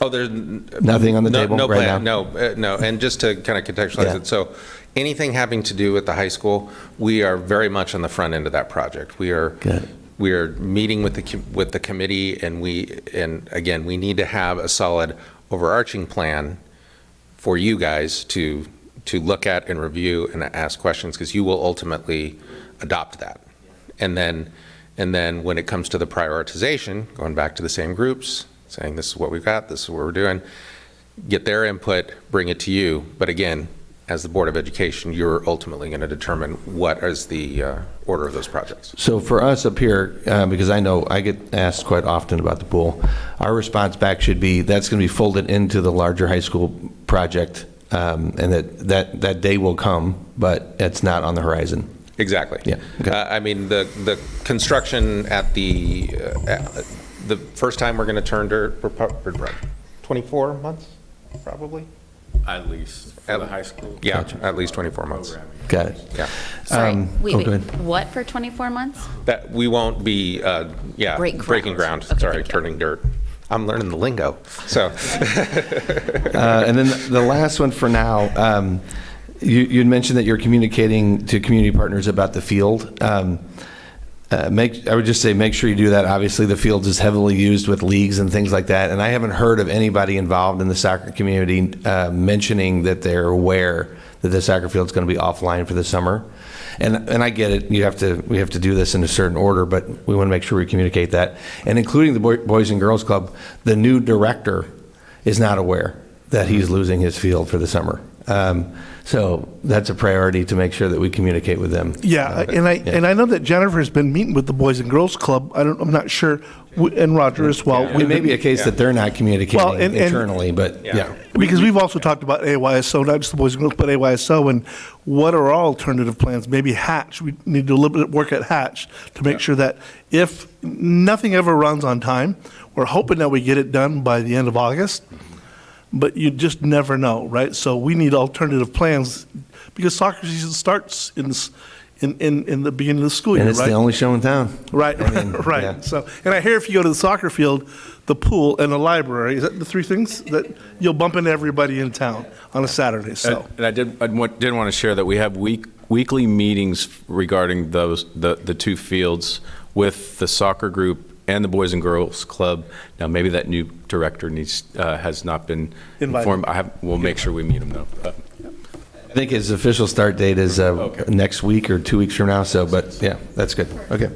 Oh, there's nothing on the table no right plan, now? No. And just to kind of contextualize it, so anything having to do with the high school, we are very much on the front end of that project. We are meeting with the committee, and again, we need to have a solid overarching plan for you guys to look at and review and ask questions, because you will ultimately adopt that. And then when it comes to the prioritization, going back to the same groups, saying this is what we've got, this is what we're doing, get their input, bring it to you. But again, as the Board of Education, you're ultimately going to determine what is the order of those projects. So for us up here, because I know I get asked quite often about the pool, our response back should be that's going to be folded into the larger high school project, and that day will come, but it's not on the horizon. Exactly. Yeah. Okay. I mean, the construction at the first time we're going to turn dirt, 24 months, probably? At least for the high school. Yeah, at least 24 months. Got it. Yeah. Sorry, wait, go ahead. what for 24 months? That we won't be, breaking ground. Okay, Sorry, turning dirt. I'm learning the lingo. So. And then the last one for now, you'd mentioned that you're communicating to community partners about the field. I would just say make sure you do that. Obviously, the field is heavily used with leagues and things like that, and I haven't heard of anybody involved in the soccer community mentioning that they're aware that the soccer field is going to be offline for the summer. And I get it. We have to do this in a certain order, but we want to make sure we communicate that. And including the Boys and Girls Club, the new director is not aware that he's losing his field for the summer. So that's a priority to make sure that we communicate with them. Yeah, and I know that Jennifer's been meeting with the Boys and Girls Club. I'm not sure, and Roger as well. It may be a case that they're not communicating internally, but because we've also talked about AYSO, not just the Boys and Girls, but AYSO, and what are our alternative plans? Maybe Hatch. We need to do a little bit of work at Hatch to make sure that if nothing ever runs on time, we're hoping that we get it done by the end of August. But you just never know, right? So we need alternative plans because soccer season starts in the beginning of the school year, and it's right? the only show in town. Right, right. Yeah. So, and I hear if you go to the soccer field, the pool, and the library, is that the three things that you'll bump into everybody in town on a Saturday? So, and I did want to share that we have weekly meetings regarding the two fields with the soccer group and the Boys and Girls Club. Now, maybe that new director has not been informed. We'll make sure we meet him, though. I think his official start date is next week or 2 weeks from now. So, but yeah, that's good. Okay.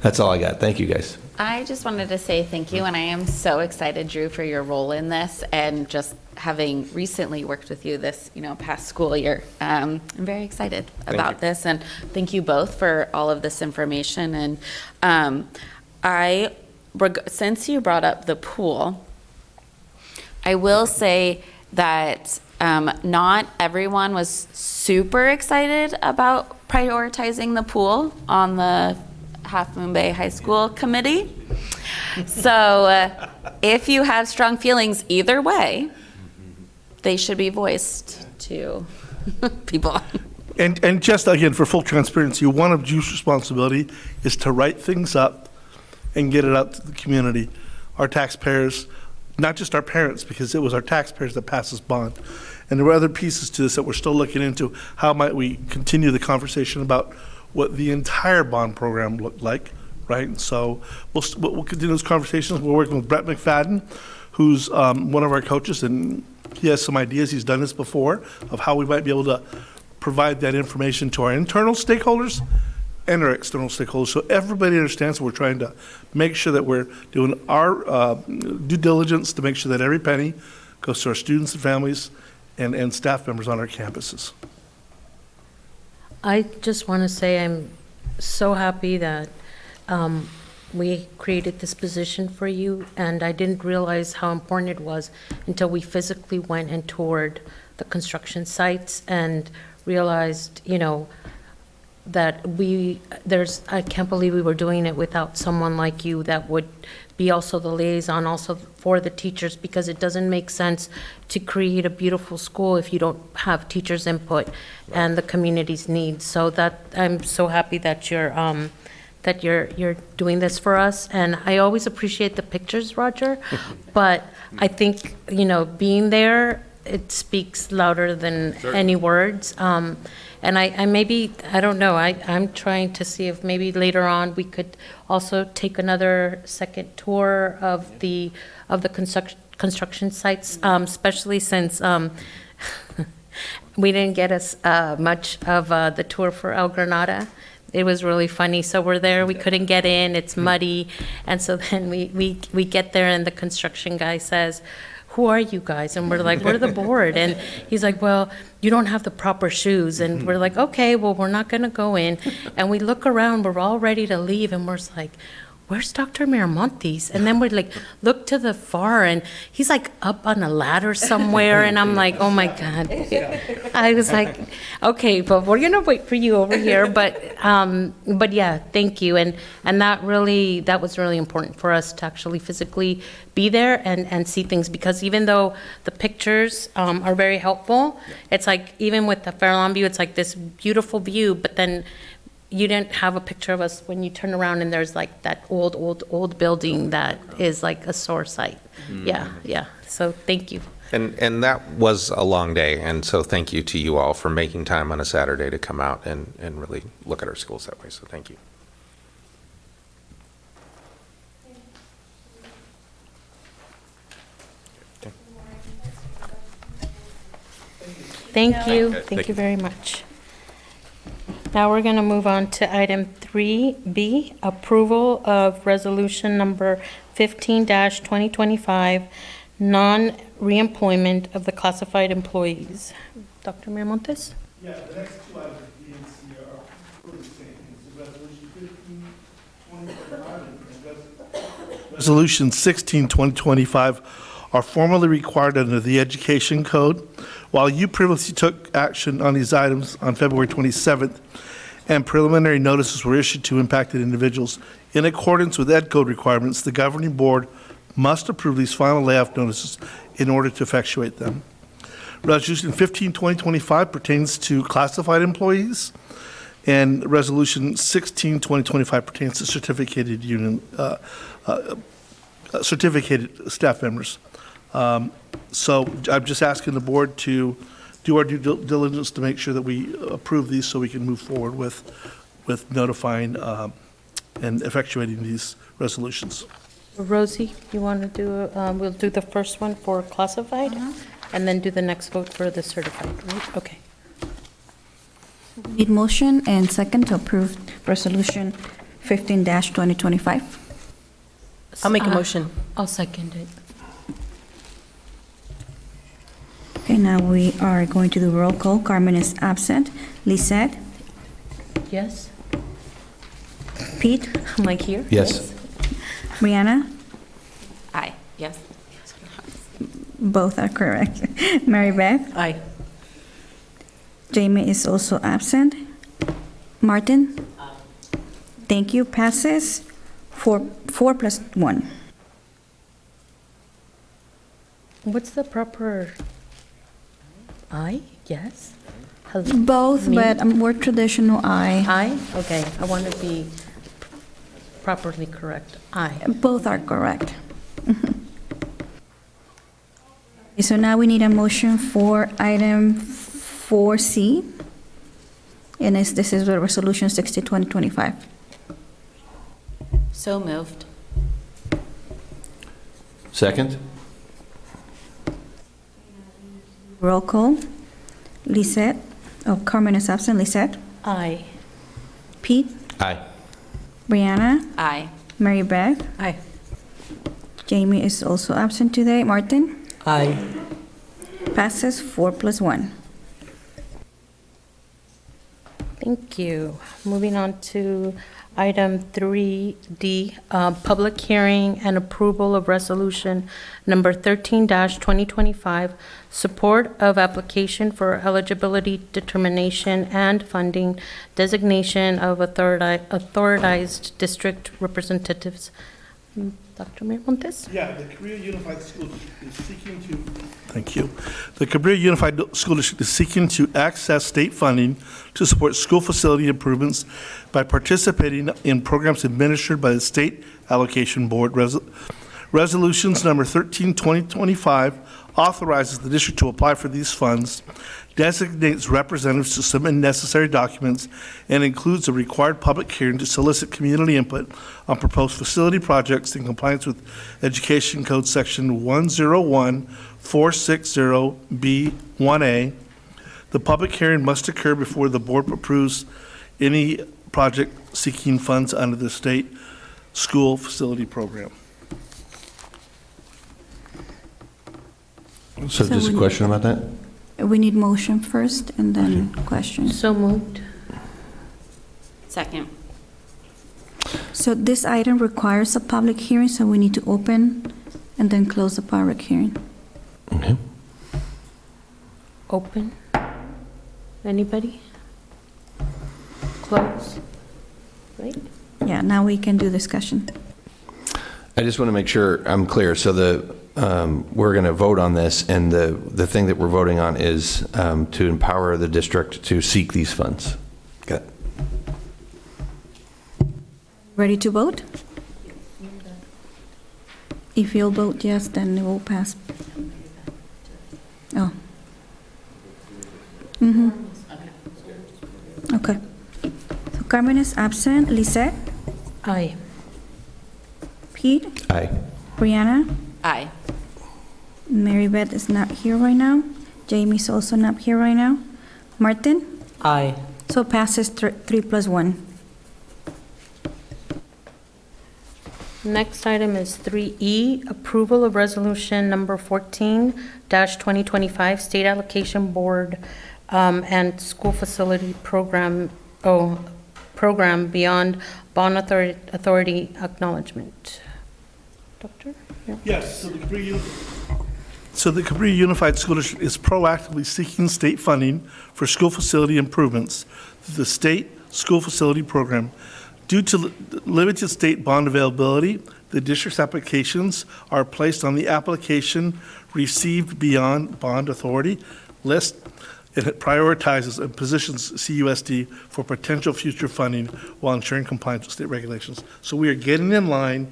That's all I got. Thank you, guys. I just wanted to say thank you, and I am so excited, Drew, for your role in this, and just having recently worked with you this, past school year. I'm very excited about this, and thank you both for all of this information. And since you brought up the pool, I will say that not everyone was super excited about prioritizing the pool on the Half Moon Bay High School committee. So if you have strong feelings either way, they should be voiced to people. and just again, for full transparency, one of Juice's responsibility is to write things up and get it out to the community, our taxpayers, not just our parents, because it was our taxpayers that passed this bond. And there were other pieces to this that we're still looking into. How might we continue the conversation about what the entire bond program looked like, right? So we'll continue those conversations. We're working with Brett McFadden, who's one of our coaches, and he has some ideas. He's done this before of how we might be able to provide that information to our internal stakeholders and our external stakeholders, so everybody understands we're trying to make sure that we're doing our due diligence to make sure that every penny goes to our students and families and staff members on our campuses. I just want to say I'm so happy that we created this position for you, and I didn't realize how important it was until we physically went and toured the construction sites and realized, that I can't believe we were doing it without someone like you that would be also the liaison also for the teachers, because it doesn't make sense to create a beautiful school if you don't have teachers' input and the community's needs. So that, I'm so happy that you're doing this for us. And I always appreciate the pictures, Roger, but I think, being there, it speaks louder than any words. And I don't know, I'm trying to see if maybe later on we could also take another second tour of the construction sites, especially since we didn't get us much of the tour for El Granada. It was really funny. So we're there, we couldn't get in, it's muddy. And so then we get there and the construction guy says, "Who are you guys?" And we're like, "We're the board." And he's like, "Well, you don't have the proper shoes." And we're like, "Okay, well, we're not going to go in." And we look around, we're all ready to leave, and we're just like, "Where's Dr. Miramontes?" And then we look to the far, and he's like up on a ladder somewhere, and I'm like, "Oh my God." I was like, "Okay, but we're gonna wait for you over here." But yeah, thank you. And that was really important for us to actually physically be there and see things, because even though the pictures are very helpful, it's like, even with the Fairlawn view, it's like this beautiful view, but then you didn't have a picture of us when you turn around and there's like that old building that is like a sore site. Yeah. So thank you. And that was a long day, and so thank you to you all for making time on a Saturday to come out and really look at our schools that way, so thank you. Thank you. Thank you very much. Now we're going to move on to item 3B, approval of resolution number 15-2025, non-reemployment of the classified employees. Dr. Miramontes? Yeah, the next two items of B and C are really the same things. The resolution 15-2025 and resolution 16-2025 are formally required under the Education Code. While you previously took action on these items on February 27th, and preliminary notices were issued to impacted individuals, in accordance with Ed Code requirements, the governing board must approve these final layoff notices in order to effectuate them. Resolution 15-2025 pertains to classified employees, and Resolution 16-2025 pertains to certificated staff members. So I'm just asking the board to do our due diligence to make sure that we approve these so we can move forward with notifying and effectuating these resolutions. Rosie, you want to do, we'll do the first one for classified, and then do the next vote for the certified, right? Okay. Need motion and second to approve resolution 15-2025. I'll make a motion. I'll second it. Okay, now we are going to do roll call. Carmen is absent. Lisette? Yes? Pete? I'm like here? Yes. Brianna? Aye. Yes. Both are correct. Mary Beth? Aye. Jamie is also absent. Martin? Thank you. Passes 4+1. What's the proper, aye? Yes? Both, Me? but more traditional I. Aye? Okay, I want to be properly correct. Aye. Both are correct. Okay, so now we need a motion for item 4C. And this is the resolution 60-2025. So moved. Second? Roll call. Lisette? Oh, Carmen is absent. Lisette? Aye. Pete? Aye. Brianna? Aye. Mary Beth? Aye. Jamie is also absent today. Martin? Aye. Passes 4+1. Thank you. Moving on to item 3D, public hearing and approval of resolution number 13-2025, support of application for eligibility determination and funding designation of authorized district representatives. Dr. Miramontes? Yeah, the Cabrillo Unified School District is seeking to... Thank you. The Cabrillo Unified School District is seeking to access state funding to support school facility improvements by participating in programs administered by the State Allocation Board. Resolutions number 13-2025 authorizes the district to apply for these funds, designates representatives to submit necessary documents, and includes a required public hearing to solicit community input on proposed facility projects in compliance with Education Code Section 101-460B1A. The public hearing must occur before the board approves any project seeking funds under the state school facility program. So just a question about that? We need motion first and then questions. So moved. Second. So this item requires a public hearing, so we need to open and then close the public hearing. Okay. Open. Anybody? Close. Right? Yeah, now we can do discussion. I just want to make sure I'm clear. So we're going to vote on this, and the thing that we're voting on is to empower the district to seek these funds. Got it. Ready to vote? If you'll vote yes, then it will pass. Oh. Mm-hmm. Okay. So Carmen is absent. Lisette? Aye. Pete? Aye. Brianna? Aye. Mary Beth is not here right now. Jamie's also not here right now. Martin? Aye. So passes 3+1. Next item is 3E, approval of resolution number 14-2025, State Allocation Board and School Facility Program Beyond Bond Authority Acknowledgement. Doctor? Yeah. Yes, so the Cabrillo Unified School District is proactively seeking state funding for school facility improvements through the state school facility program. Due to limited state bond availability, the district's applications are placed on the application received beyond bond authority list. It prioritizes and positions CUSD for potential future funding while ensuring compliance with state regulations. So we are getting in line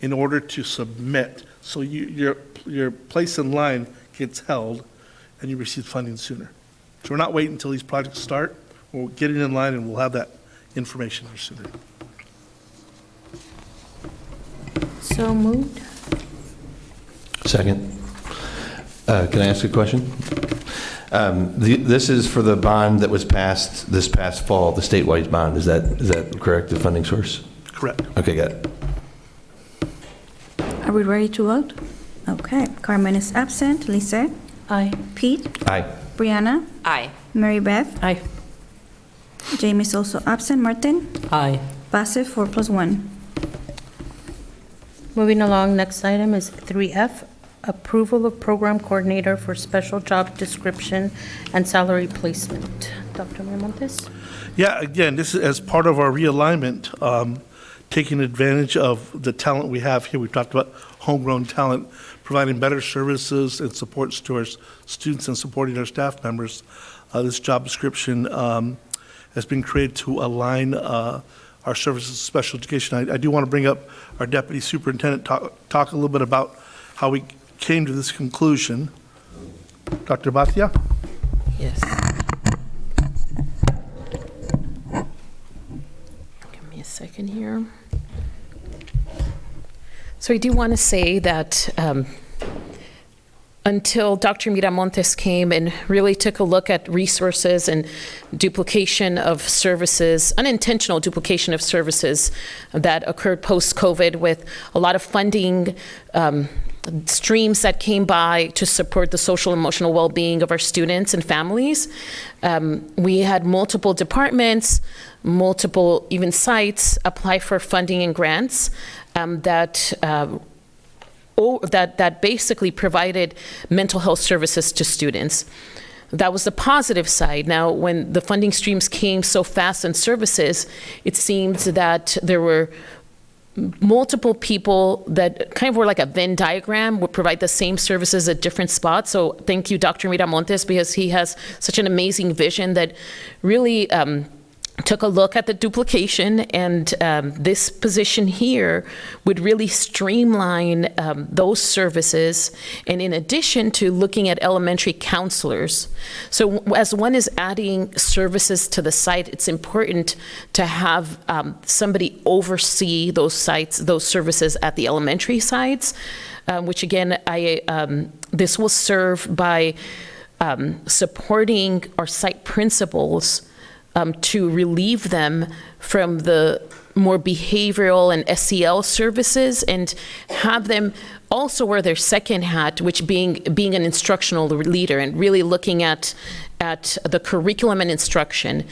in order to submit. So your place in line gets held and you receive funding sooner. So we're not waiting until these projects start. We're getting in line and we'll have that information sooner. So moved. Second. Can I ask a question? This is for the bond that was passed this past fall, the statewide bond. Is that correct, the funding source? Correct. Okay, got it. Are we ready to vote? Okay. Carmen is absent. Lisette? Aye. Pete? Aye. Brianna? Aye. Mary Beth? Aye. Jamie is also absent. Martin? Aye. Passes 4+1. Moving along, next item is 3F, approval of program coordinator for special job description and salary placement. Dr. Miramontes? Yeah, again, this is as part of our realignment, taking advantage of the talent we have here. We've talked about homegrown talent, providing better services and supports to our students and supporting our staff members. This job description has been created to align our services to special education. I do want to bring up our deputy superintendent, talk a little bit about how we came to this conclusion. Dr. Bhatia? Yes. Give me a second here. So I do want to say that until Dr. Miramontes came and really took a look at resources and duplication of services, unintentional duplication of services that occurred post-COVID with a lot of funding streams that came by to support the social and emotional well-being of our students and families. We had multiple departments, multiple even sites apply for funding and grants that basically provided mental health services to students. That was the positive side. Now, when the funding streams came so fast in services, it seemed that there were multiple people that kind of were like a Venn diagram, would provide the same services at different spots. So thank you, Dr. Miramontes, because he has such an amazing vision that really took a look at the duplication, and this position here would really streamline those services, and in addition to looking at elementary counselors. So as one is adding services to the site, it's important to have somebody oversee those sites, those services at the elementary sites, which again, this will serve by supporting our site principals to relieve them from the more behavioral and SEL services, and have them also wear their second hat, which being an instructional leader and really looking at the curriculum and instruction.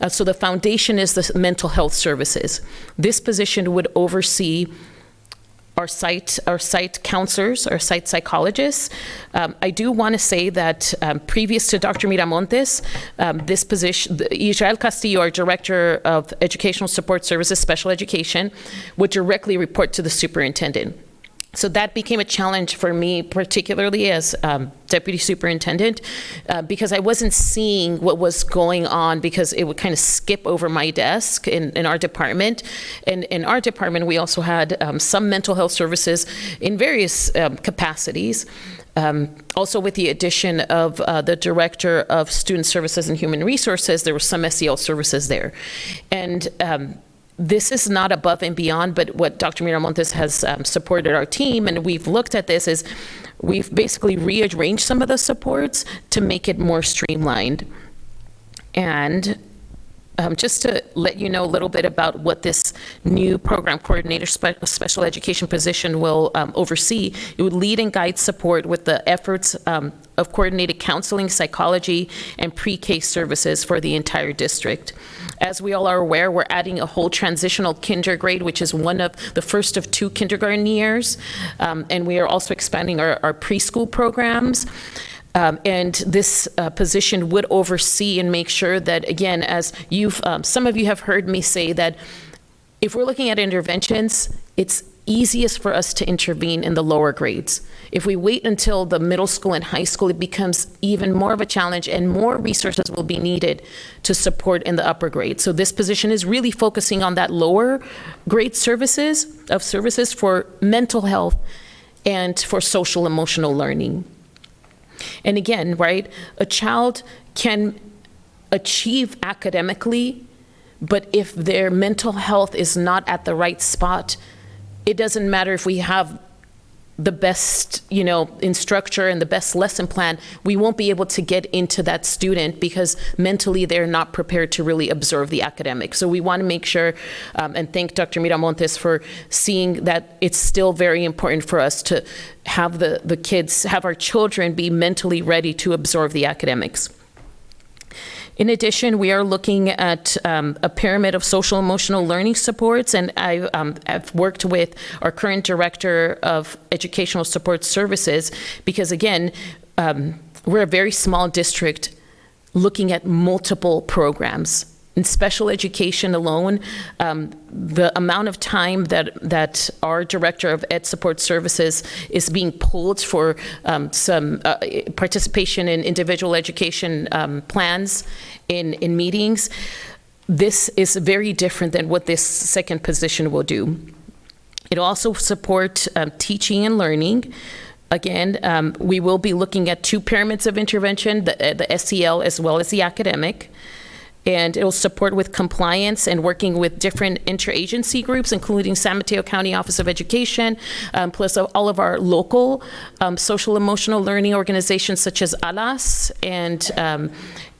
So the foundation is the mental health services. This position would oversee our site counselors, our site psychologists. I do want to say that previous to Dr. Miramontes, this position, Israel Castillo, our Director of Educational Support Services, Special Education, would directly report to the superintendent. So that became a challenge for me, particularly as deputy superintendent, because I wasn't seeing what was going on, because it would kind of skip over my desk in our department. And in our department, we also had some mental health services in various capacities. Also, with the addition of the Director of Student Services and Human Resources, there were some SEL services there. And this is not above and beyond, but what Dr. Miramontes has supported our team, and we've looked at this, is we've basically rearranged some of the supports to make it more streamlined. And just to let you know a little bit about what this new program coordinator special education position will oversee, it would lead and guide support with the efforts of coordinated counseling, psychology, and pre-K services for the entire district. As we all are aware, we're adding a whole transitional kinder grade, which is one of the first of 2 kindergarten years, and we are also expanding our preschool programs. And this position would oversee and make sure that, again, as some of you have heard me say, that if we're looking at interventions, it's easiest for us to intervene in the lower grades. If we wait until the middle school and high school, it becomes even more of a challenge, and more resources will be needed to support in the upper grades. So this position is really focusing on that lower grade services for mental health and for social emotional learning. And again, right, a child can achieve academically, but if their mental health is not at the right spot, it doesn't matter if we have the best, instructor and the best lesson plan, we won't be able to get into that student because mentally they're not prepared to really observe the academics. So we want to make sure, and thank Dr. Miramontes for seeing that it's still very important for us to have the kids, have our children be mentally ready to absorb the academics. In addition, we are looking at a pyramid of social emotional learning supports, and I've worked with our current Director of Educational Support Services because, again, we're a very small district looking at multiple programs. In special education alone, the amount of time that our Director of Ed Support Services is being pulled for some participation in individual education plans in meetings, this is very different than what this second position will do. It'll also support teaching and learning. Again, we will be looking at 2 pyramids of intervention, the SEL as well as the academic. and it'll support with compliance and working with different interagency groups, including San Mateo County Office of Education, plus all of our local social emotional learning organizations such as ALAS and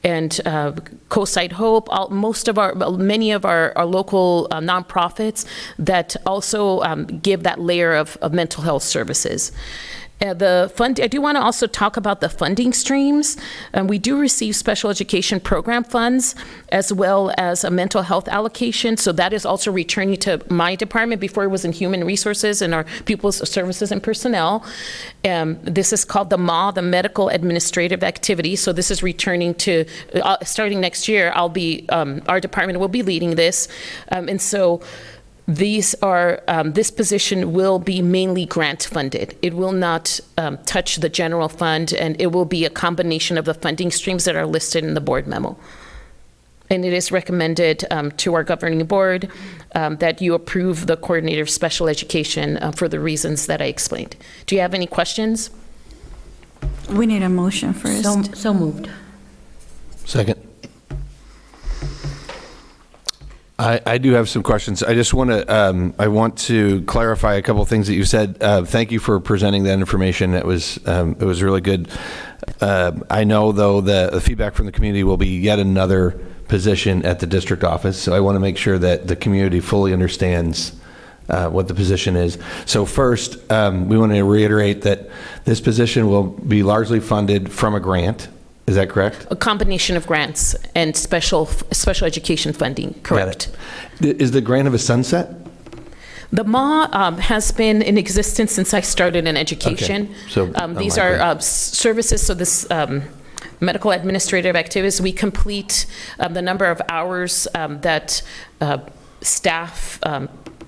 Coastside Hope, many of our local nonprofits that also give that layer of mental health services. I do want to also talk about the funding streams. We do receive special education program funds as well as a mental health allocation. So that is also returning to my department. Before it was in human resources and our pupils services and personnel. This is called the MA, the medical administrative activity. So this is returning to, starting next year, our department will be leading this. And so these are, this position will be mainly grant funded. It will not touch the general fund, and it will be a combination of the funding streams that are listed in the board memo. And it is recommended to our governing board that you approve the coordinator of special education for the reasons that I explained. Do you have any questions? We need a motion first. So moved. Second. I do have some questions. I just want to, I want to clarify a couple of things that you said. Thank you for presenting that information. It was really good. I know, though, the feedback from the community will be yet another position at the district office. So I want to make sure that the community fully understands what the position is. So first, we want to reiterate that this position will be largely funded from a grant. Is that correct? A combination of grants and special education funding, correct. Is the grant of a sunset? The MA has been in existence since I started in education. Okay. So these are services, so this medical administrative activities, we complete the number of hours that staff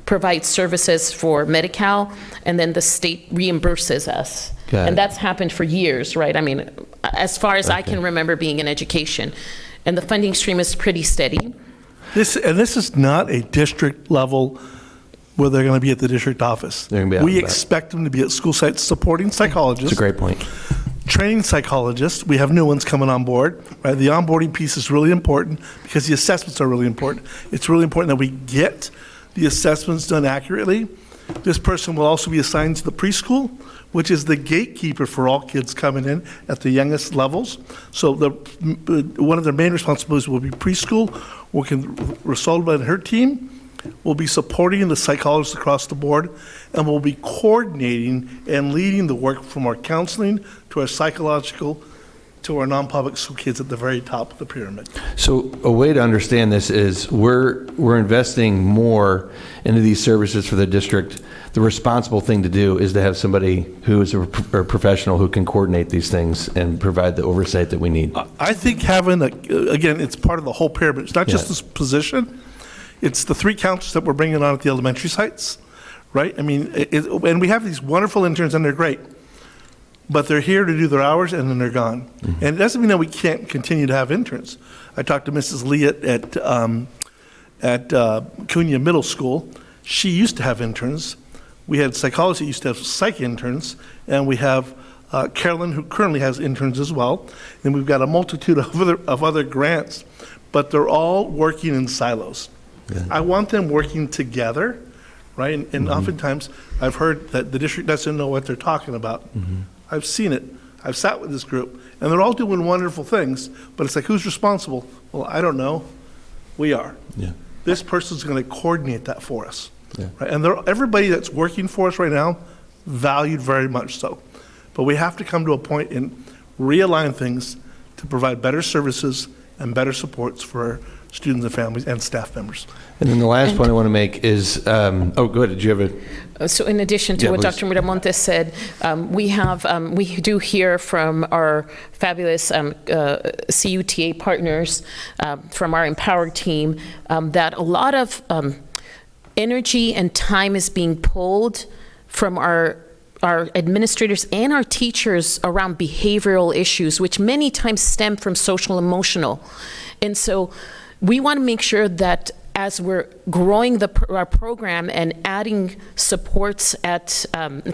provide services for Medi-Cal, and then the state reimburses us. And that's happened for years, right? I mean, as far as I can remember being in education. And the funding stream is pretty steady. This is not a district level where they're going to be at the district office. We expect them to be at school sites supporting psychologists. That's a great point. Training psychologists. We have new ones coming on board, right? The onboarding piece is really important because the assessments are really important. It's really important that we get the assessments done accurately. This person will also be assigned to the preschool, which is the gatekeeper for all kids coming in at the youngest levels. So one of their main responsibilities will be preschool. Working with Rosalba and her team, will be supporting the psychologists across the board, and will be coordinating and leading the work from our counseling to our psychological to our non-public school kids at the very top of the pyramid. So a way to understand this is we're investing more into these services for the district. The responsible thing to do is to have somebody who is a professional who can coordinate these things and provide the oversight that we need. I think having, again, it's part of the whole pyramid. It's not just this position. It's the 3 counselors that we're bringing on at the elementary sites, right? I mean, and we have these wonderful interns, and they're great. But they're here to do their hours, and then they're gone. Mm-hmm. And it doesn't mean that we can't continue to have interns. I talked to Mrs. Lee at Cunha Middle School. She used to have interns. We had psychology that used to have psych interns, and we have Carolyn, who currently has interns as well. And we've got a multitude of other grants, but they're all working in silos. Yeah. I want them working together, right? And oftentimes I've heard that the district doesn't know what they're talking about. Mm-hmm. I've seen it. I've sat with this group, and they're all doing wonderful things, but it's like, who's responsible? Well, I don't know. We are. Yeah. This person's going to coordinate that for us. Yeah. Right? And everybody that's working for us right now, valued very much so. But we have to come to a point and realign things to provide better services and better supports for our students and families and staff members. And then the last point I want to make is, go ahead, did you have a? So in addition to what Dr. Miramontes said, we do hear from our fabulous CUTA partners from our Empower team that a lot of energy and time is being pulled from our administrators and our teachers around behavioral issues, which many times stem from social emotional. And so we want to make sure that as we're growing our program and adding supports at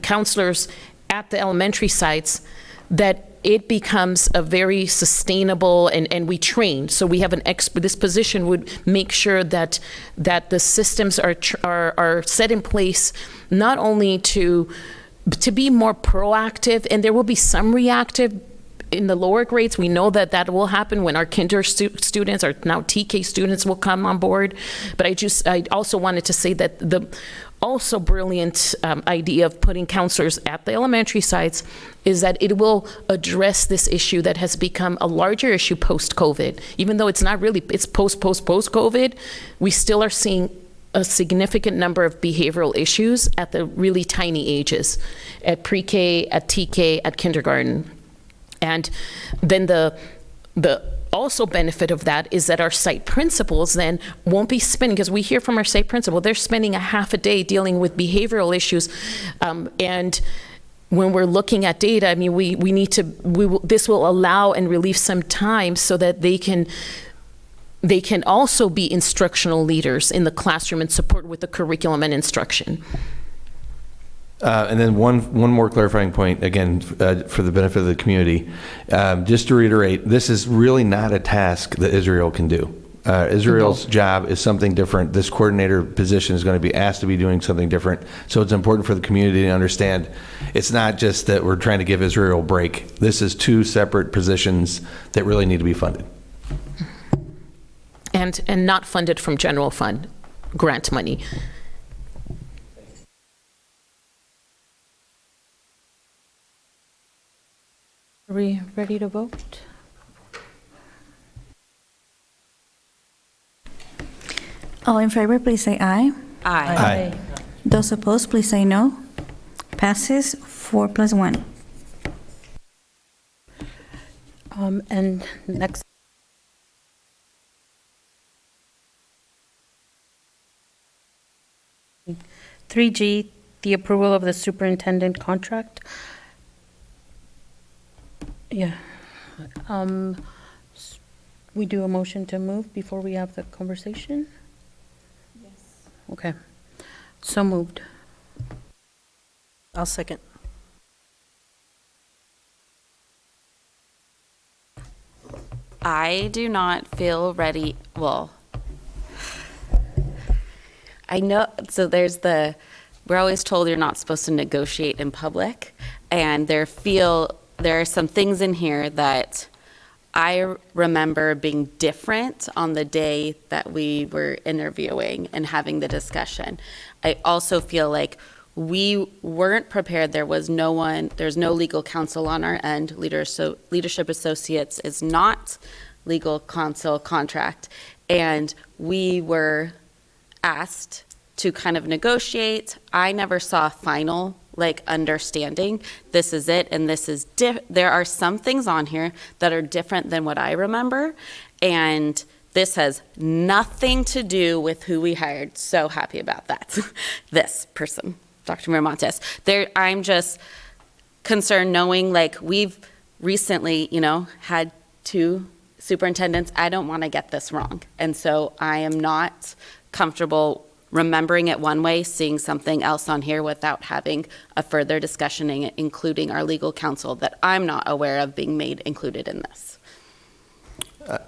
counselors at the elementary sites, that it becomes a very sustainable, and we train. So we have this position would make sure that the systems are set in place, not only to be more proactive, and there will be some reactive in the lower grades. We know that will happen when our kinder students, our now TK students, will come on board. But I also wanted to say that the also brilliant idea of putting counselors at the elementary sites is that it will address this issue that has become a larger issue post-COVID. Even though it's not really, it's post-COVID, we still are seeing a significant number of behavioral issues at the really tiny ages, at pre-K, at TK, at kindergarten. And then the also benefit of that is that our site principals then won't be spending, because we hear from our site principal, they're spending a half a day dealing with behavioral issues. And when we're looking at data, I mean, this will allow and relieve some time so that they can also be instructional leaders in the classroom and support with the curriculum and instruction. And then one more clarifying point, again, for the benefit of the community. Just to reiterate, this is really not a task that Israel can do. Israel's job is something different. This coordinator position is going to be asked to be doing something different. So it's important for the community to understand it's not just that we're trying to give Israel a break. This is two separate positions that really need to be funded. And not funded from general fund grant money. Are we ready to vote? All in favor, please say aye. Aye. Those opposed, please say no. Passes 4+1. And next. Three G, the approval of the superintendent contract. Yeah. We do a motion to move before we have the conversation? Yes. Okay. So moved. I'll second. I do not feel ready. Well, I know, so we're always told you're not supposed to negotiate in public, and there are some things in here that I remember being different on the day that we were interviewing and having the discussion. I also feel like we weren't prepared. There's no legal counsel on our end. Leadership Associates is not legal counsel contract. And we were asked to kind of negotiate. I never saw final understanding. This is it, and this is there are some things on here that are different than what I remember, and this has nothing to do with who we hired. So happy about that. This person, Dr. Miramontes. I'm just concerned knowing we've recently, had 2 superintendents. I don't want to get this wrong, and so I am not comfortable remembering it one way, seeing something else on here without having a further discussion, including our legal counsel that I'm not aware of being made included in this.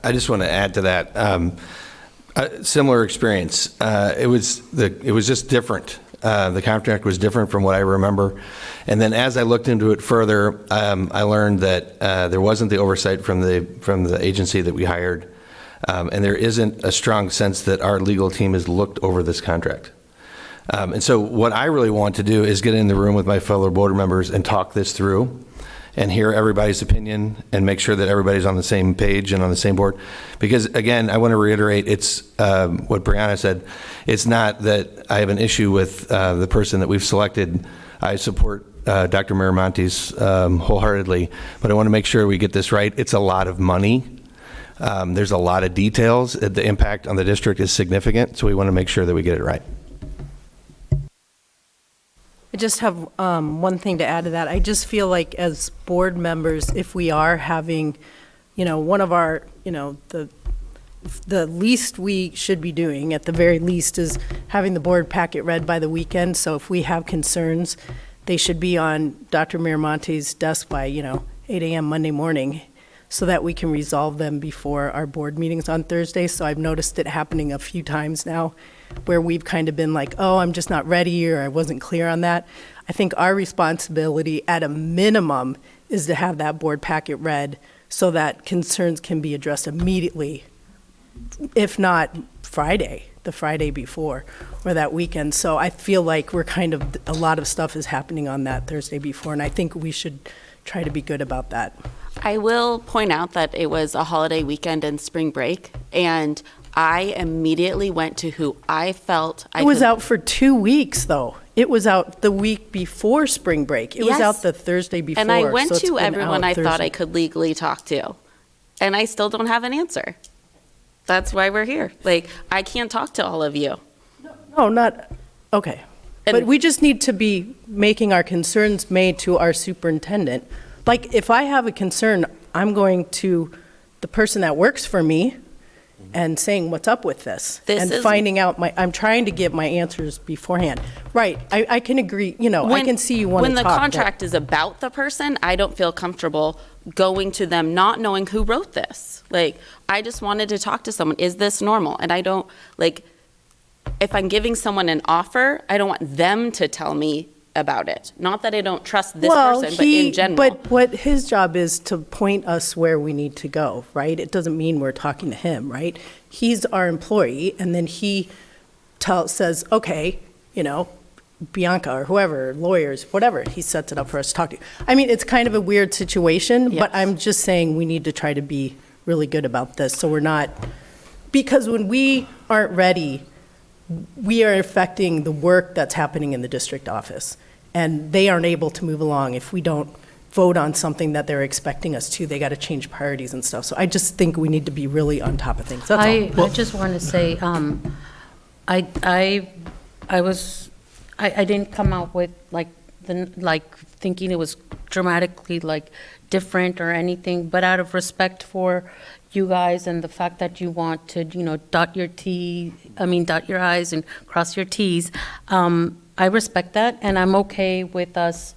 I just want to add to that. Similar experience. It was just different. The contract was different from what I remember. And then as I looked into it further, I learned that there wasn't the oversight from the agency that we hired. And there isn't a strong sense that our legal team has looked over this contract. And so what I really want to do is get in the room with my fellow board members and talk this through and hear everybody's opinion and make sure that everybody's on the same page and on the same board. Because again, I want to reiterate, it's what Brianna said. It's not that I have an issue with the person that we've selected. I support Dr. Miramontes wholeheartedly, but I want to make sure we get this right. It's a lot of money. There's a lot of details. The impact on the district is significant, so we want to make sure that we get it right. I just have one thing to add to that. I just feel like as board members, if we are having, one of our, the least we should be doing at the very least is having the board packet read by the weekend. So if we have concerns, they should be on Dr. Miramontes' desk by, 8 a.m. Monday morning, so that we can resolve them before our board meetings on Thursday. So I've noticed it happening a few times now, where we've kind of been like, oh, I'm just not ready, or I wasn't clear on that. I think our responsibility at a minimum is to have that board packet read so that concerns can be addressed immediately, if not Friday, the Friday before, or that weekend. So I feel like a lot of stuff is happening on that Thursday before, and I think we should try to be good about that. I will point out that it was a holiday weekend and spring break, and I immediately went to who I felt I It was could- out for 2 weeks, though. It was out the week before spring break. It was Yes. out the Thursday before. And I went so it's to been everyone out I thought Thursday. I could legally talk to, and I still don't have an answer. That's why we're here. Like, I can't talk to all of you. No, not, okay. But And- we just need to be making our concerns made to our superintendent. Like, if I have a concern, I'm going to the person that works for me and saying, what's up with this? This And is- finding out I'm trying to get my answers beforehand. Right, I can agree, I can see you want to When talk. the but- contract is about the person, I don't feel comfortable going to them not knowing who wrote this. Like, I just wanted to talk to someone. Is this normal? And I don't, like, if I'm giving someone an offer, I don't want them to tell me about it. Not that I don't trust this person, but in general. But what his job is to point us where we need to go, right? It doesn't mean we're talking to him, right? He's our employee, and then he says, okay, Bianca or whoever, lawyers, whatever, he sets it up for us to talk to. I mean, it's kind of a weird situation, but Yes. I'm just saying we need to try to be really good about this, so we're not, because when we aren't ready, we are affecting the work that's happening in the district office, and they aren't able to move along if we don't vote on something that they're expecting us to. They got to change priorities and stuff. So I just think we need to be really on top of things. That's I all. just want to say, I didn't come out with thinking it was dramatically different or anything, but out of respect for you guys and the fact that you want to, dot your I's and cross your T's, I respect that, and I'm okay with us,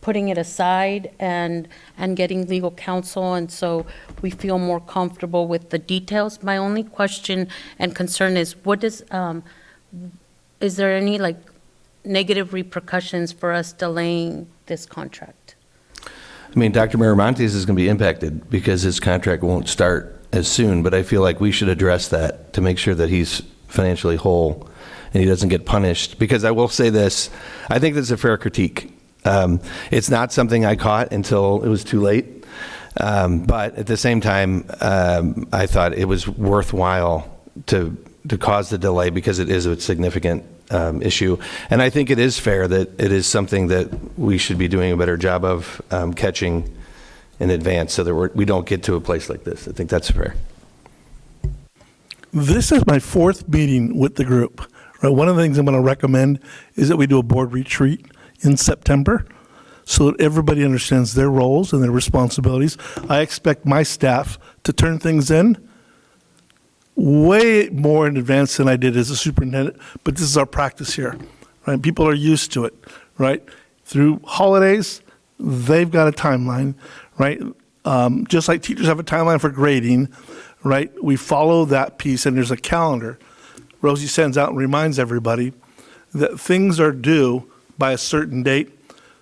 putting it aside and getting legal counsel, and so we feel more comfortable with the details. My only question and concern is, is there any negative repercussions for us delaying this contract? I mean, Dr. Miramontes is going to be impacted because his contract won't start as soon, but I feel like we should address that to make sure that he's financially whole and he doesn't get punished. Because I will say this, I think this is a fair critique. It's not something I caught until it was too late, but at the same time, I thought it was worthwhile to cause the delay because it is a significant issue. And I think it is fair that it is something that we should be doing a better job of catching in advance so that we don't get to a place like this. I think that's fair. This is my 4th meeting with the group. Right? One of the things I'm going to recommend is that we do a board retreat in September so that everybody understands their roles and their responsibilities. I expect my staff to turn things in way more in advance than I did as a superintendent, but this is our practice here, right? People are used to it, right? Through holidays, they've got a timeline, right? Just like teachers have a timeline for grading, right? We follow that piece, and there's a calendar. Rosie sends out and reminds everybody that things are due by a certain date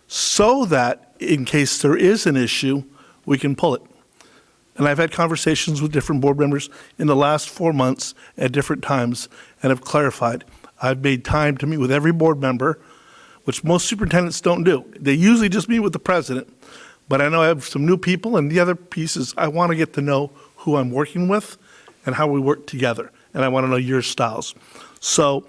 so that in case there is an issue, we can pull it. And I've had conversations with different board members in the last 4 months at different times and have clarified. I've made time to meet with every board member, which most superintendents don't do. They usually just meet with the president. But I know I have some new people, and the other piece is I want to get to know who I'm working with and how we work together. And I want to know your styles. So,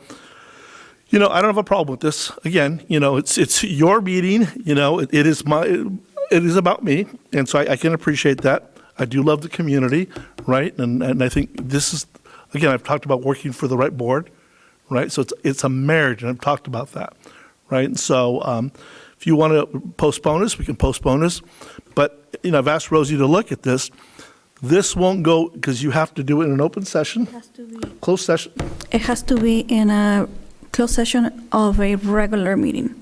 I don't have a problem with this. Again, it's your meeting. It is about me, and so I can appreciate that. I do love the community, right? And I think this is, again, I've talked about working for the right board, right? So it's a marriage, and I've talked about that, right? And so if you want to postpone this, we can postpone this. But, I've asked Rosie to look at this. This won't go, because you have to do it in an open session, closed session. It has to be in a closed session of a regular meeting.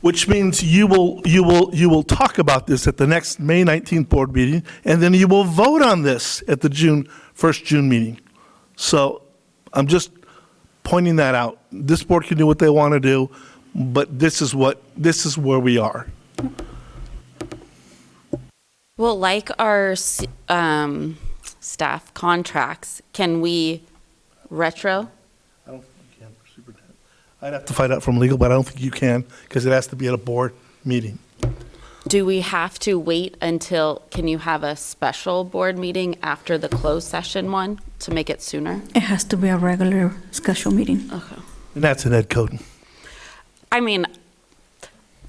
which means you will talk about this at the next May 19th board meeting, and then you will vote on this at the first June meeting. So I'm just pointing that out. This board can do what they want to do, but this is where we are. Well, like our staff contracts, can we retro? I don't think you can, Superintendent. I'd have to find out from legal, but I don't think you can, because it has to be at a board meeting. Do we have to wait until, can you have a special board meeting after the closed session one to make it sooner? It has to be a regular special meeting. Okay. And that's in Ed Code. I mean,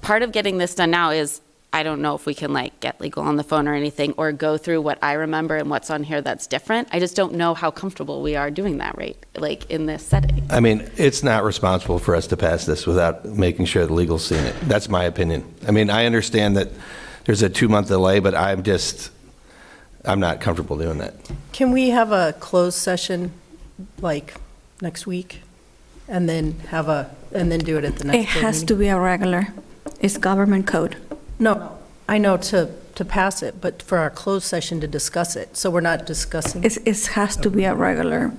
part of getting this done now is, I don't know if we can like get legal on the phone or anything, or go through what I remember and what's on here that's different. I just don't know how comfortable we are doing that, right? Like in this setting. I mean, it's not responsible for us to pass this without making sure the legal's seen it. That's my opinion. I mean, I understand that there's a 2-month delay, but I'm not comfortable doing that. Can we have a closed session like next week and then do it at the next It board has meeting? to be a regular. It's government code. No, I know to pass it, but for our closed session to discuss it. So we're not discussing. It has to be a regular.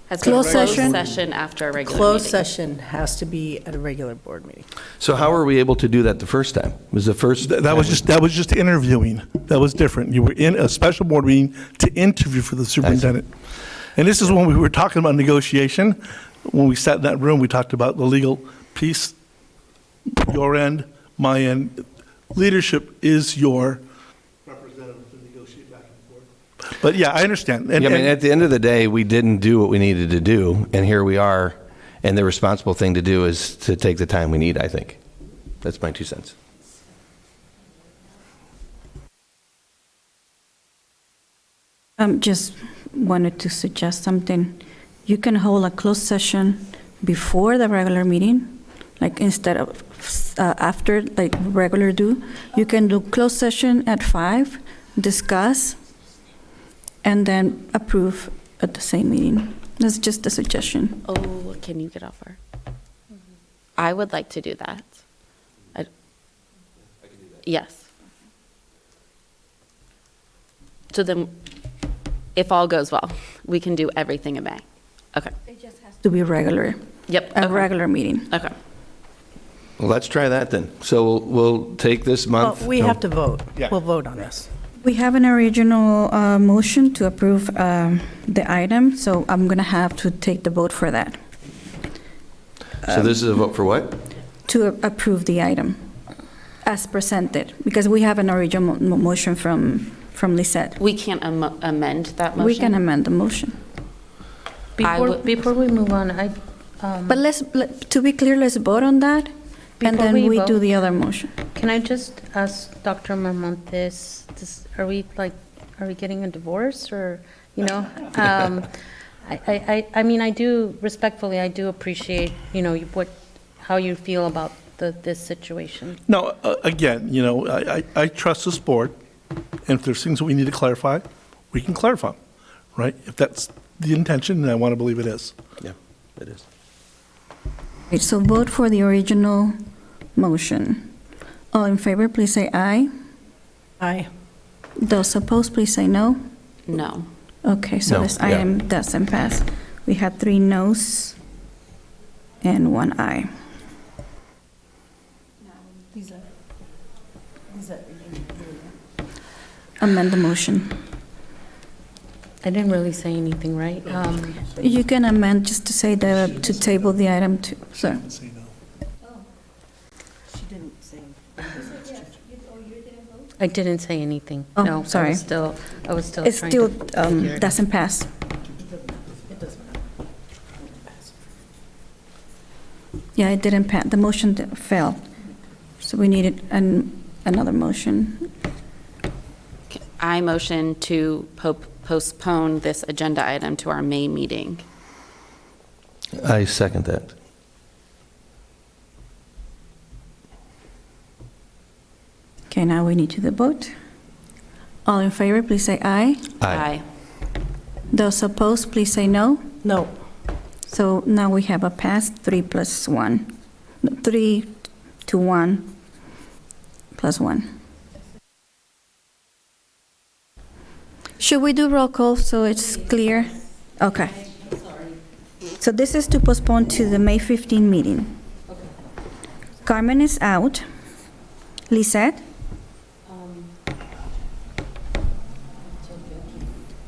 Has to be a Closed session? session after a regular Closed meeting. session has to be at a regular board meeting. So how were we able to do that the first time? Was the first? That was just interviewing. That was different. You were in a special board meeting to interview for the superintendent. And this is when we were talking about negotiation. When we sat in that room, we talked about the legal piece, your end, my end. Leadership is your representative to negotiate back and forth. But yeah, I understand. Yeah, I mean, at the end of the day, we didn't do what we needed to do, and here we are, and the responsible thing to do is to take the time we need, I think. That's my 2 cents. Just wanted to suggest something. You can hold a closed session before the regular meeting, like instead of after, like regular do. You can do closed session at 5, discuss, and then approve at the same meeting. That's just a suggestion. Oh, can you get off our? I would like to do that. I can do that. Yes. So then, if all goes well, we can do everything in May. Okay. It just has to be regular. Yep. A okay. regular meeting. Okay. Well, let's try that then. So we'll take this month. Well, we have to vote. Yeah. We'll vote on this. We have an original motion to approve the item, so I'm going to have to take the vote for that. So this is a vote for what? To approve the item as presented, because we have an original motion from Lisette. We can't amend that motion? We can amend the motion. Before we move on, But to be clear, let's vote on that, and Before then we we do vote- the other motion. can I just ask Dr. Marmontes, are we getting a divorce or, you know? I mean, I do, respectfully, I do appreciate, you know, how you feel about this situation. No, again, I trust this board, and if there's things that we need to clarify, we can clarify them, right? If that's the intention, and I want to believe it is. Yeah, it is. Right, so vote for the original motion. All in favor, please say aye. Aye. Those opposed, please say no. No. Okay, so No, this yeah. item doesn't pass. We had 3 noes and 1 aye. Amend the motion. I didn't really say anything, right? You can amend just to say to table the item to, sir. Say no. She didn't say. I didn't say anything. Oh, No, sorry. I was still It trying still to figure it out. doesn't pass. Yeah, it didn't pass. The motion failed. So we needed another motion. I motion to postpone this agenda item to our May meeting. I second that. Okay, now we need to vote. All in favor, please say aye. Aye. Those opposed, please say no. No. So now we have a pass, 3 plus 1. 3 to 1 plus 1. Should we do roll call so it's clear? Okay. So this is to postpone to the May 15 meeting. Carmen is out. Lisette?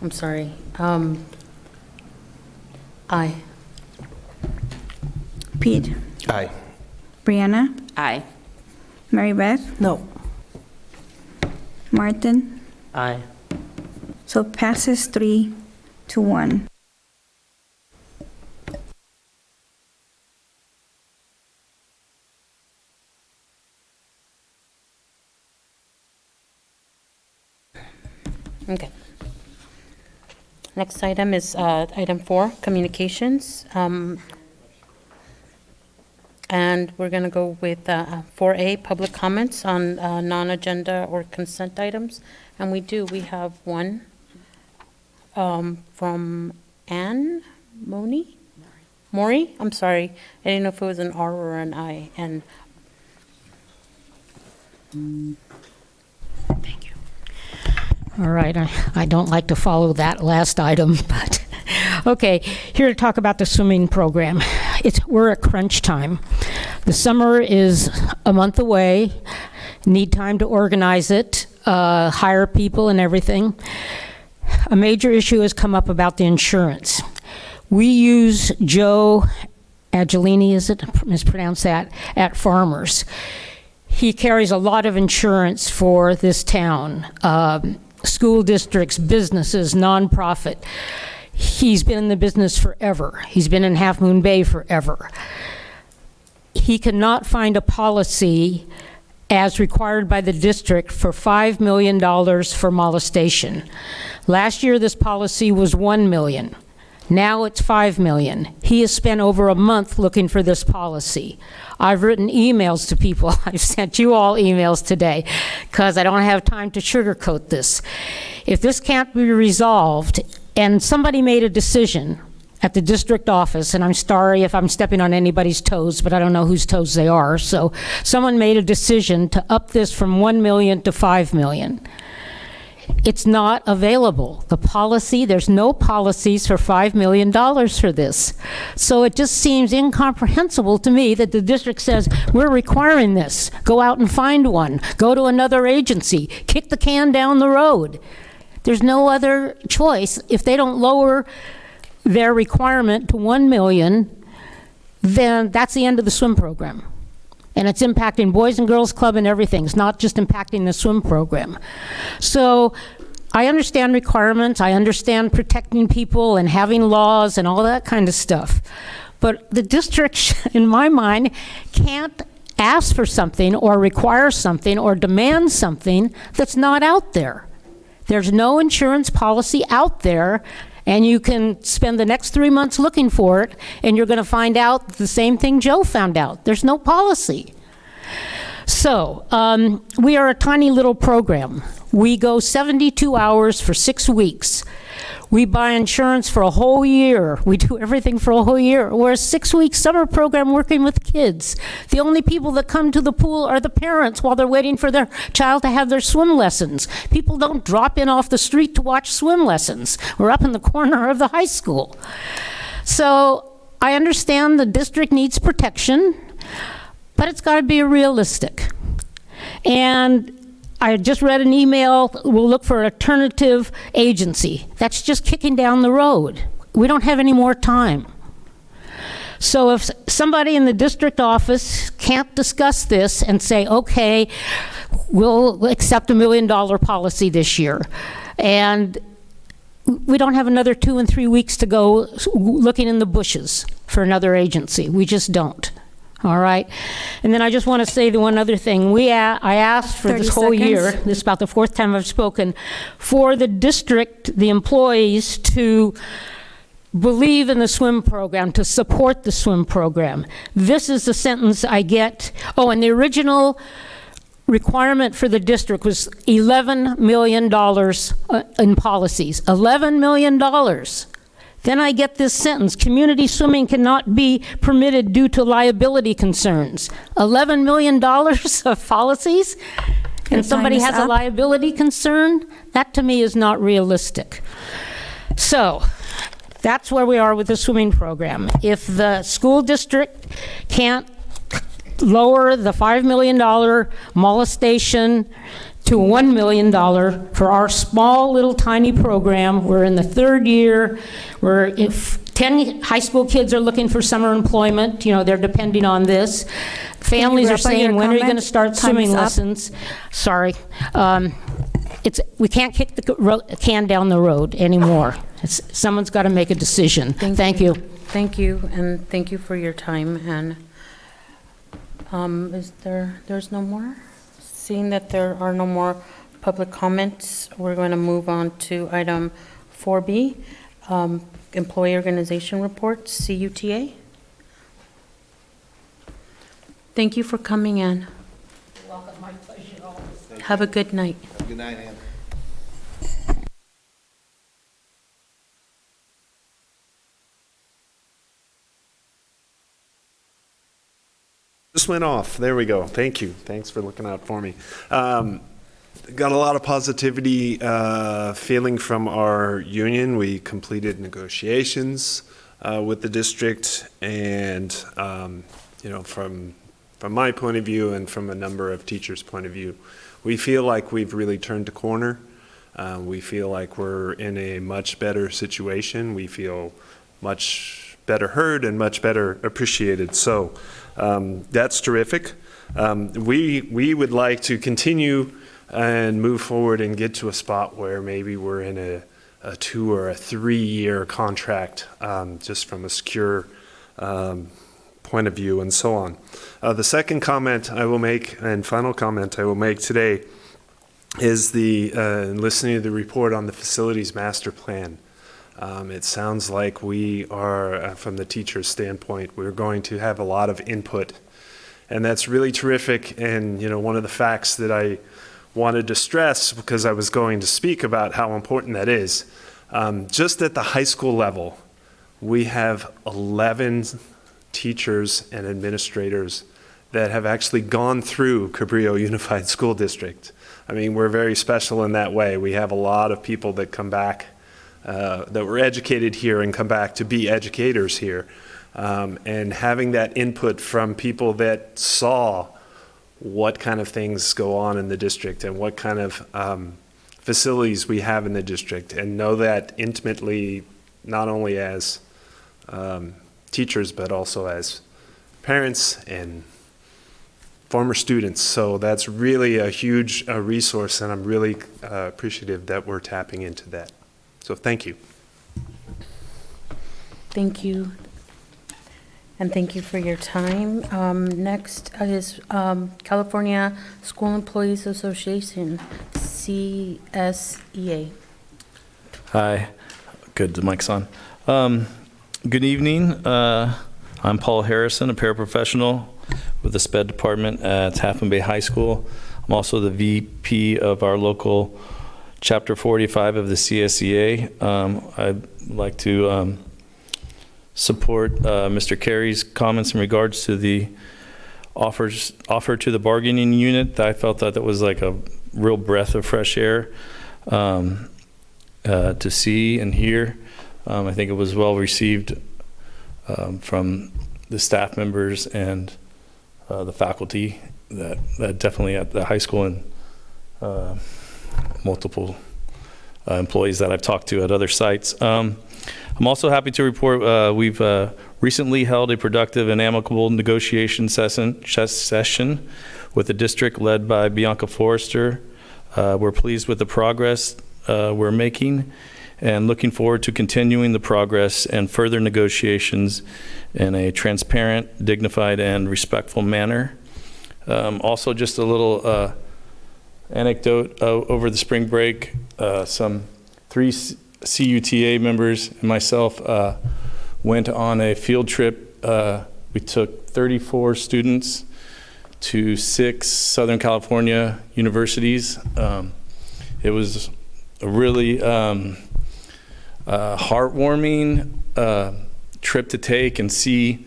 I'm sorry. Aye. Pete? Aye. Brianna? Aye. Mary Beth? No. Martin? Aye. So passes 3 to 1. Okay. Next item is item 4, communications. And we're going to go with 4A, public comments on non-agenda or consent items. And we have one from Anne Mori? I'm sorry. I didn't know if it was an R or an I. And Thank you. All right, I don't like to follow that last item, but, okay, here to talk about the swimming program. We're at crunch time. The summer is a month away, need time to organize it, hire people and everything. A major issue has come up about the insurance. We use Joe Angelini, is it mispronounced that, at Farmers. He carries a lot of insurance for this town, school districts, businesses, nonprofit. He's been in the business forever. He's been in Half Moon Bay forever. He cannot find a policy as required by the district for $5 million for molestation. Last year, this policy was $1 million. Now it's $5 million. He has spent over a month looking for this policy. I've written emails to people. I've sent you all emails today because I don't have time to sugarcoat this. If this can't be resolved, and somebody made a decision at the district office, and I'm sorry if I'm stepping on anybody's toes, but I don't know whose toes they are, so someone made a decision to up this from $1 million to $5 million. It's not available. The policy, there's no policies for $5 million for this. So it just seems incomprehensible to me that the district says, we're requiring this. Go out and find one. Go to another agency. Kick the can down the road. There's no other choice. If they don't lower their requirement to $1 million, then that's the end of the swim program. And it's impacting Boys and Girls Club and everything. It's not just impacting the swim program. So I understand requirements. I understand protecting people and having laws and all that kind of stuff. But the district, in my mind, can't ask for something or require something or demand something that's not out there. There's no insurance policy out there, and you can spend the next 3 months looking for it, and you're going to find out the same thing Joe found out. There's no policy. So we are a tiny little program. We go 72 hours for 6 weeks. We buy insurance for a whole year. We do everything for a whole year. We're a 6-week summer program working with kids. The only people that come to the pool are the parents while they're waiting for their child to have their swim lessons. People don't drop in off the street to watch swim lessons. We're up in the corner of the high school. So I understand the district needs protection, but it's got to be realistic. And I just read an email, we'll look for an alternative agency. That's just kicking down the road. We don't have any more time. So if somebody in the district office can't discuss this and say, okay, we'll accept $1 million policy this year, and we don't have another 2 and 3 weeks to go looking in the bushes for another agency. We just don't. All right. And then I just want to say the one other thing. I asked for this whole year, this is about the 4th time I've spoken, for the district, the employees to believe in the swim program, to support the swim program. This is the sentence I get. Oh, and the original requirement for the district was $11 million in policies. $11 million. Then I get this sentence, community swimming cannot be permitted due to liability concerns. $11 million of policies? Your And somebody time is has a up. liability concern? That to me is not realistic. So, that's where we are with the swimming program. If the school district can't lower the $5 million molestation to $1 million for our small little tiny program, we're in the third year, where if 10 high school kids are looking for summer employment, you know, they're depending on this. Families are wrap up your saying, when are you going to comment? start Time swimming is up. lessons? Sorry. We can't kick the can down the road anymore. Someone's got to make a decision. Thank you. Thank you, and thank you for your time. And there's no more? Seeing that there are no more public comments, we're going to move on to item 4B, Employee Organization Reports, CUTA. Thank you for coming in. Welcome, my pleasure always. Have a good night. Good night, Ann. Just went off. There we go. Thank you. Thanks for looking out for me. Got a lot of positivity feeling from our union. We completed negotiations with the district, and you know, from my point of view and from a number of teachers' point of view, we feel like we've really turned a corner. We feel like we're in a much better situation. We feel much better heard and much better appreciated. So that's terrific. We would like to continue and move forward and get to a spot where maybe we're in a 2 or a 3 year contract, just from a secure point of view and so on. The second comment I will make, and final comment I will make today, is listening to the report on the facilities master plan. It sounds like we are, from the teacher's standpoint, we're going to have a lot of input, and that's really terrific. And you know, one of the facts that I wanted to stress, because I was going to speak about how important that is, just at the high school level, we have 11 teachers and administrators that have actually gone through Cabrillo Unified School District. I mean, we're very special in that way. We have a lot of people that come back, that were educated here and come back to be educators here. And having that input from people that saw what kind of things go on in the district and what kind of facilities we have in the district, and know that intimately, not only as teachers, but also as parents and former students. So that's really a huge resource, and I'm really appreciative that we're tapping into that. So thank you. Thank you. And thank you for your time. Next is California School Employees Association, CSEA. Hi. Good, the mic's on. Good evening. I'm Paul Harrison, a paraprofessional with the SPED department at Half Moon Bay High School. I'm also the VP of our local Chapter 45 of the CSEA. I'd like to support Mr. Carey's comments in regards to the offer to the bargaining unit. I felt that was like a real breath of fresh air to see and hear. I think it was well received from the staff members and the faculty that definitely at the high school, and multiple employees that I've talked to at other sites. I'm also happy to report we've recently held a productive and amicable negotiation session with the district led by Bianca Forrester. We're pleased with the progress we're making and looking forward to continuing the progress and further negotiations in a transparent, dignified, and respectful manner. Also, just a little anecdote over the spring break, some 3 CUTA members and myself went on a field trip. We took 34 students to 6 Southern California universities. It was a really heartwarming trip to take and see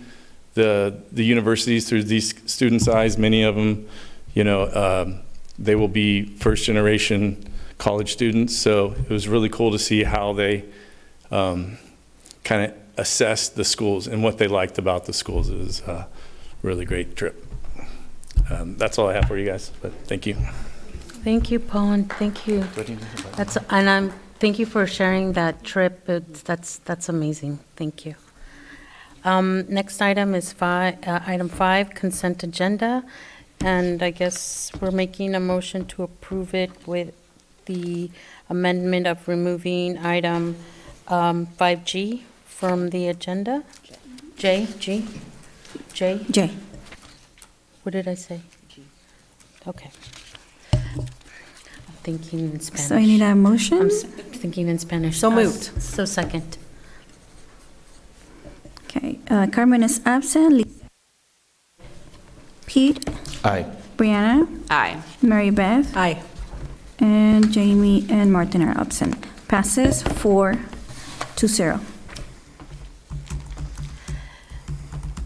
the universities through these students' eyes. Many of them, you know, they will be first generation college students. So it was really cool to see how they kind of assessed the schools and what they liked about the schools. It was a really great trip. That's all I have for you guys, but thank you. Thank you, Paul, and thank you. Thank you for sharing that trip. That's amazing. Thank you. Next item is item 5, consent agenda. And I guess we're making a motion to approve it with the amendment of removing item 5G from the agenda. J. What did I say? Okay. I'm thinking in Spanish. So you need a motion? I'm thinking in Spanish. So moved. So second. Okay, Carmen is absent. Pete? Aye. Brianna? Aye. Mary Beth? Aye. And Jamie and Martin are absent. Passes 4-0.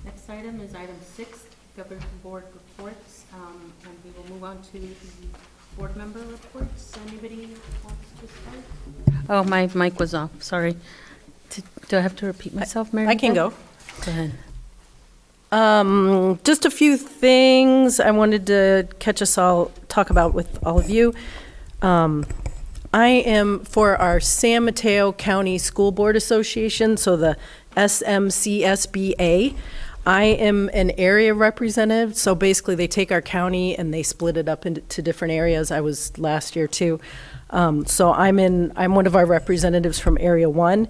Next item is item 6, government board reports, and we will move on to the board member reports. Anybody wants to start? Oh, my mic was off, sorry. Do I have to repeat myself, Mary? I can go. Go ahead. Just a few things I wanted to talk about with all of you. I am for our San Mateo County School Board Association, so the SMCSBA. I am an area representative, so basically they take our county and they split it up into different areas. I was last year too. So I'm one of our representatives from Area 1.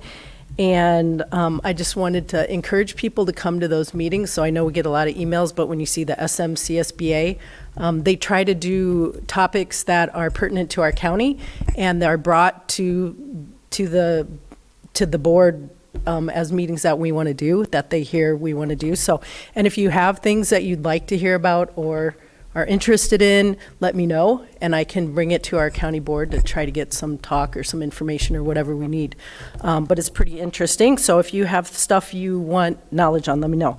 And I just wanted to encourage people to come to those meetings. So I know we get a lot of emails, but when you see the SMCSBA, they try to do topics that are pertinent to our county and are brought to the board as meetings that we want to do, that they hear we want to do. So, and if you have things that you'd like to hear about or are interested in, let me know, and I can bring it to our county board to try to get some talk or some information or whatever we need. But it's pretty interesting, so if you have stuff you want knowledge on, let me know.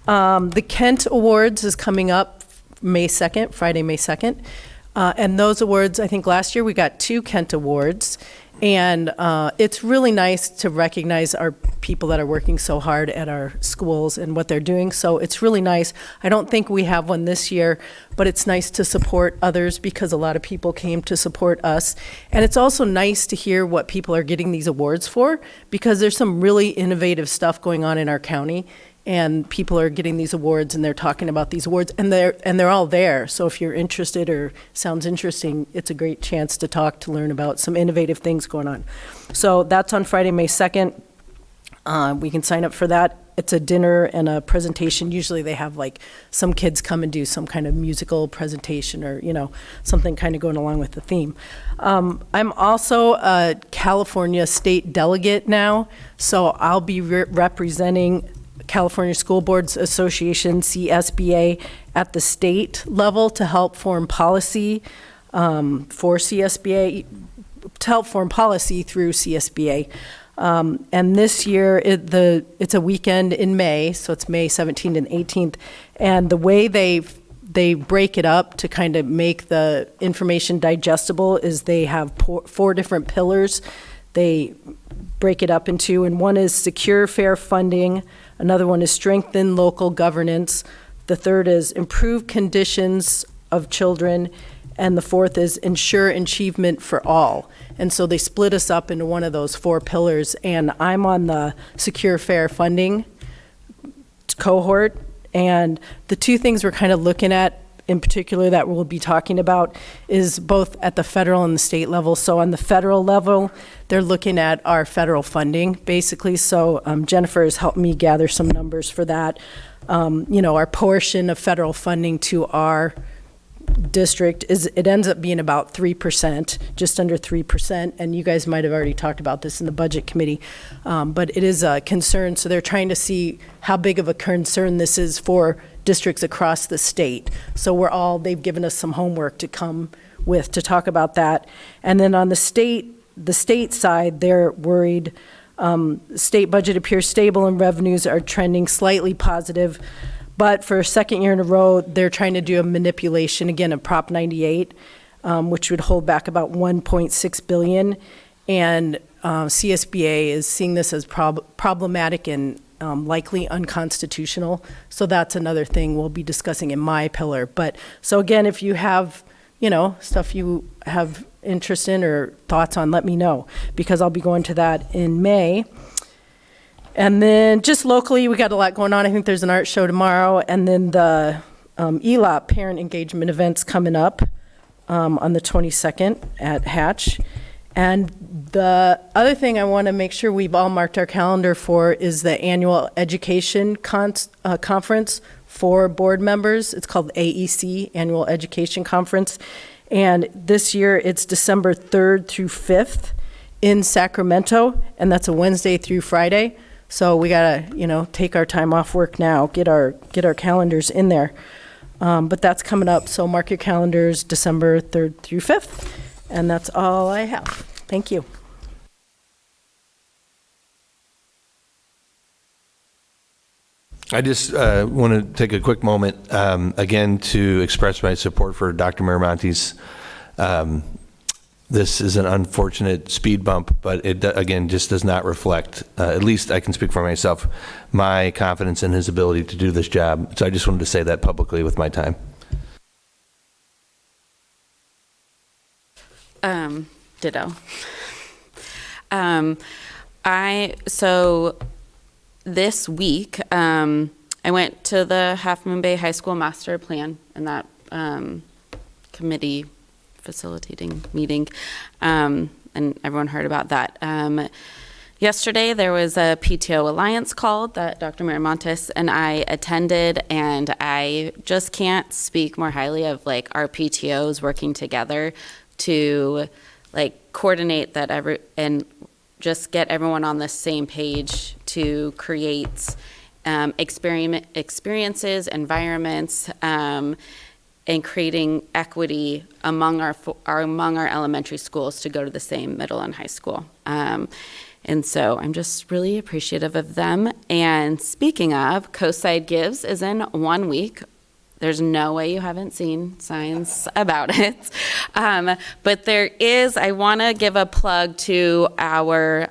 The Kent Awards is coming up May 2nd, Friday, May 2nd. And those awards, I think last year we got 2 Kent Awards. And it's really nice to recognize our people that are working so hard at our schools and what they're doing. So it's really nice. I don't think we have one this year, but it's nice to support others because a lot of people came to support us. And it's also nice to hear what people are getting these awards for, because there's some really innovative stuff going on in our county. And people are getting these awards and they're talking about these awards and they're all there. So if you're interested or sounds interesting, it's a great chance to talk, to learn about some innovative things going on. So that's on Friday, May 2nd. We can sign up for that. It's a dinner and a presentation. Usually they have like some kids come and do some kind of musical presentation or, you know, something kind of going along with the theme. I'm also a California state delegate now. So I'll be representing California School Boards Association, CSBA, at the state level to help form policy for CSBA, to help form policy through CSBA. And this year, it's a weekend in May, so it's May 17th and 18th. And the way they break it up to kind of make the information digestible is they have 4 different pillars they break it up into, and one is secure, fair funding. Another one is strengthen local governance. The third is improve conditions of children. And the fourth is ensure achievement for all. And so they split us up into one of those 4 pillars. And I'm on the secure, fair funding cohort. And the 2 things we're kind of looking at in particular that we'll be talking about is both at the federal and the state level. So on the federal level, they're looking at our federal funding, basically. So Jennifer has helped me gather some numbers for that. You know, our portion of federal funding to our district it ends up being about 3%, just under 3%. And you guys might have already talked about this in the budget committee, but it is a concern. So they're trying to see how big of a concern this is for districts across the state. So they've given us some homework to come with to talk about that. And then on the state side, they're worried State budget appears stable and revenues are trending slightly positive. But for a second year in a row, they're trying to do a manipulation, again, of Prop 98, which would hold back about $1.6 billion. And CSBA is seeing this as problematic and likely unconstitutional. So that's another thing we'll be discussing in my pillar. But so again, if you have, stuff you have interest in or thoughts on, let me know, because I'll be going to that in May. And then just locally, we got a lot going on. I think there's an art show tomorrow, and then the ELOP parent engagement event's coming up on the 22nd at Hatch. And the other thing I want to make sure we've all marked our calendar for is the annual education conference for board members. It's called AEC, Annual Education Conference. And this year, it's December 3rd through 5th in Sacramento, and that's a Wednesday through Friday. So we gotta, take our time off work now, get our calendars in there. But that's coming up, so mark your calendars, December 3rd through 5th. And that's all I have. Thank you. I just want to take a quick moment, again, to express my support for Dr. Miramontes. This is an unfortunate speed bump, but it, again, just does not reflect, at least I can speak for myself, my confidence in his ability to do this job. So I just wanted to say that publicly with my time. Ditto. So this week, I went to the Half Moon Bay High School Master Plan and that committee facilitating meeting, and everyone heard about that. Yesterday, there was a PTO Alliance call that Dr. Miramontes and I attended, and I just can't speak more highly of our PTOs working together to coordinate that and just get everyone on the same page to create experiences, environments, and creating equity among our elementary schools to go to the same middle and high school. And so I'm just really appreciative of them. And speaking of, Coastside Gives is in 1 week. There's no way you haven't seen signs about it. But there is, I want to give a plug to our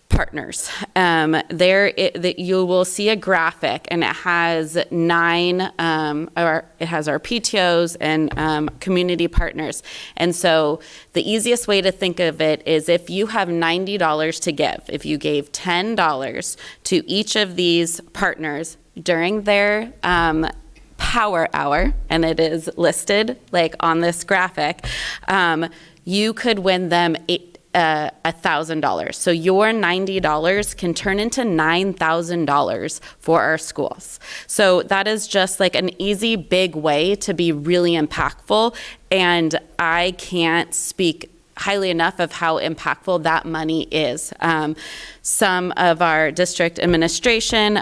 partners. You will see a graphic, and it has it has our PTOs and community partners. And so the easiest way to think of it is if you have $90 to give, if you gave $10 to each of these partners during their power hour, and it is listed on this graphic, you could win them $1,000. So your $90 can turn into $9,000 for our schools. So that is just an easy, big way to be really impactful. And I can't speak highly enough of how impactful that money is. Some of our district administration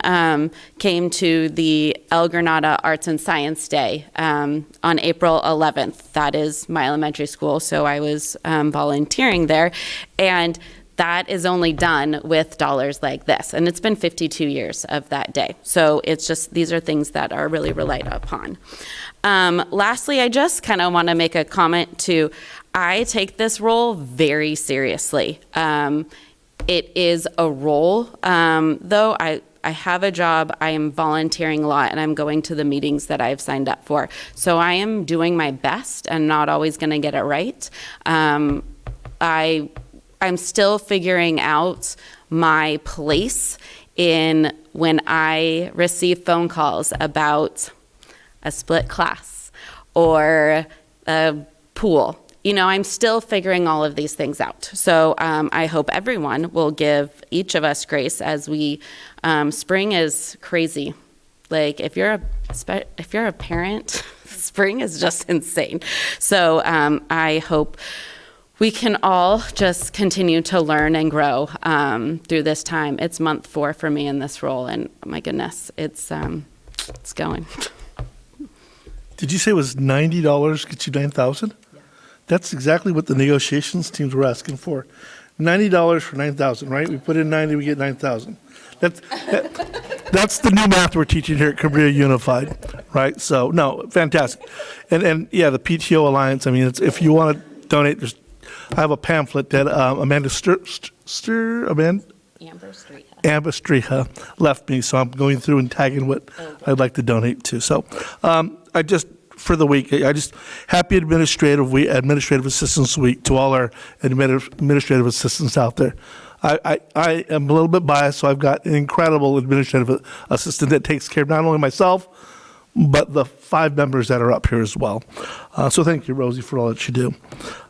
came to the El Granada Arts and Science Day on April 11th. That is my elementary school, so I was volunteering there. And that is only done with dollars like this. And it's been 52 years of that day. So it's just, these are things that are really relied upon. Lastly, I just kind of want to make a comment to, I take this role very seriously. It is a role, though I have a job, I am volunteering a lot, and I'm going to the meetings that I've signed up for. So I am doing my best and not always going to get it right. I'm still figuring out my place in when I receive phone calls about a split class or a pool. I'm still figuring all of these things out. So I hope everyone will give each of us grace as we, spring is crazy. If you're a parent, spring is just insane. So I hope we can all just continue to learn and grow through this time. It's month 4 for me in this role, and my goodness, it's going. Did you say it was $90 gets you $9,000? Yeah. That's exactly what the negotiations teams were asking for. $90 for 9,000, right? We put in 90, we get 9,000. That's the new math we're teaching here at Cabrillo Unified, right? So, no, fantastic. And yeah, the PTO Alliance, I mean, if you want to donate, I have a pamphlet that Amber Streha left me, so I'm going through and tagging what I'd like to donate to. So, for the week, happy Administrative Assistants Week to all our administrative assistants out there. I am a little bit biased, so I've got an incredible administrative assistant that takes care of not only myself, but the 5 members that are up here as well. So thank you, Rosie, for all that you do.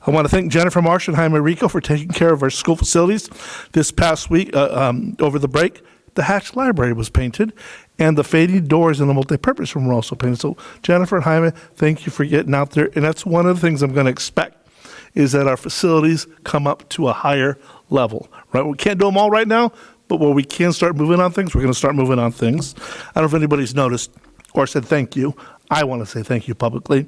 I want to thank Jennifer Marsh and Jaime Rico for taking care of our school facilities. This past week, over the break, the Hatch Library was painted, and the fading doors in the multipurpose room were also painted. So Jennifer and Jaime, thank you for getting out there. And that's one of the things I'm going to expect, is that our facilities come up to a higher level, right? We can't do them all right now, but where we can start moving on things, we're going to start moving on things. I don't know if anybody's noticed or said thank you. I want to say thank you publicly.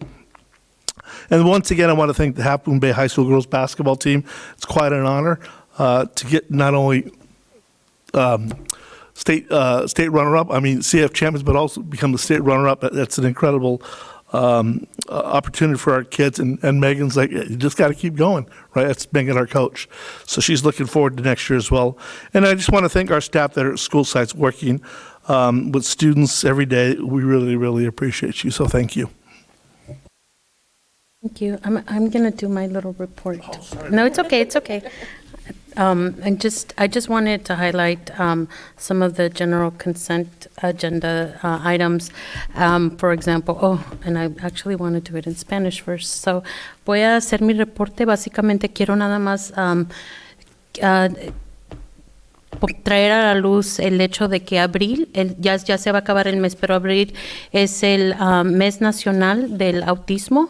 And once again, I want to thank the Half Moon Bay High School girls basketball team. It's quite an honor to get not only state runner-up, CF champions, but also become the state runner-up. That's an incredible opportunity for our kids. And Megan's like, you just got to keep going, right? That's Megan, our coach. So she's looking forward to next year as well. And I just want to thank our staff that are at school sites working with students every day. We really, really appreciate you. So thank you. Thank you. I'm going to do my little report. Oh, sorry. No, it's okay. It's okay. I just wanted to highlight some of the general consent agenda items. For example, and I actually want to do it in Spanish first. So voy a hacer mi reporte. Básicamente quiero nada más traer a la luz el hecho de que abril, ya se va a acabar el mes, pero abril es el mes nacional del autismo.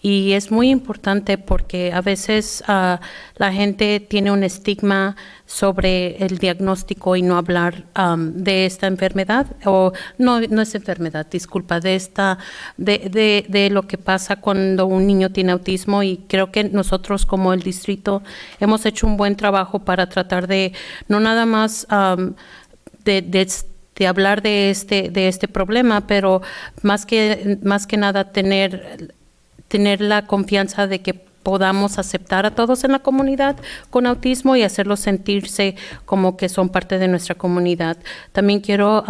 Y es muy importante porque a veces la gente tiene un estigma sobre el diagnóstico y no hablar de esta enfermedad, o no es enfermedad, disculpa, de lo que pasa cuando un niño tiene autismo. Y creo que nosotros como el distrito hemos hecho un buen trabajo para tratar de no nada más de hablar de este problema, pero más que nada tener la confianza de que podamos aceptar a todos en la comunidad con autismo y hacerlos sentirse como que son parte de nuestra comunidad. También quiero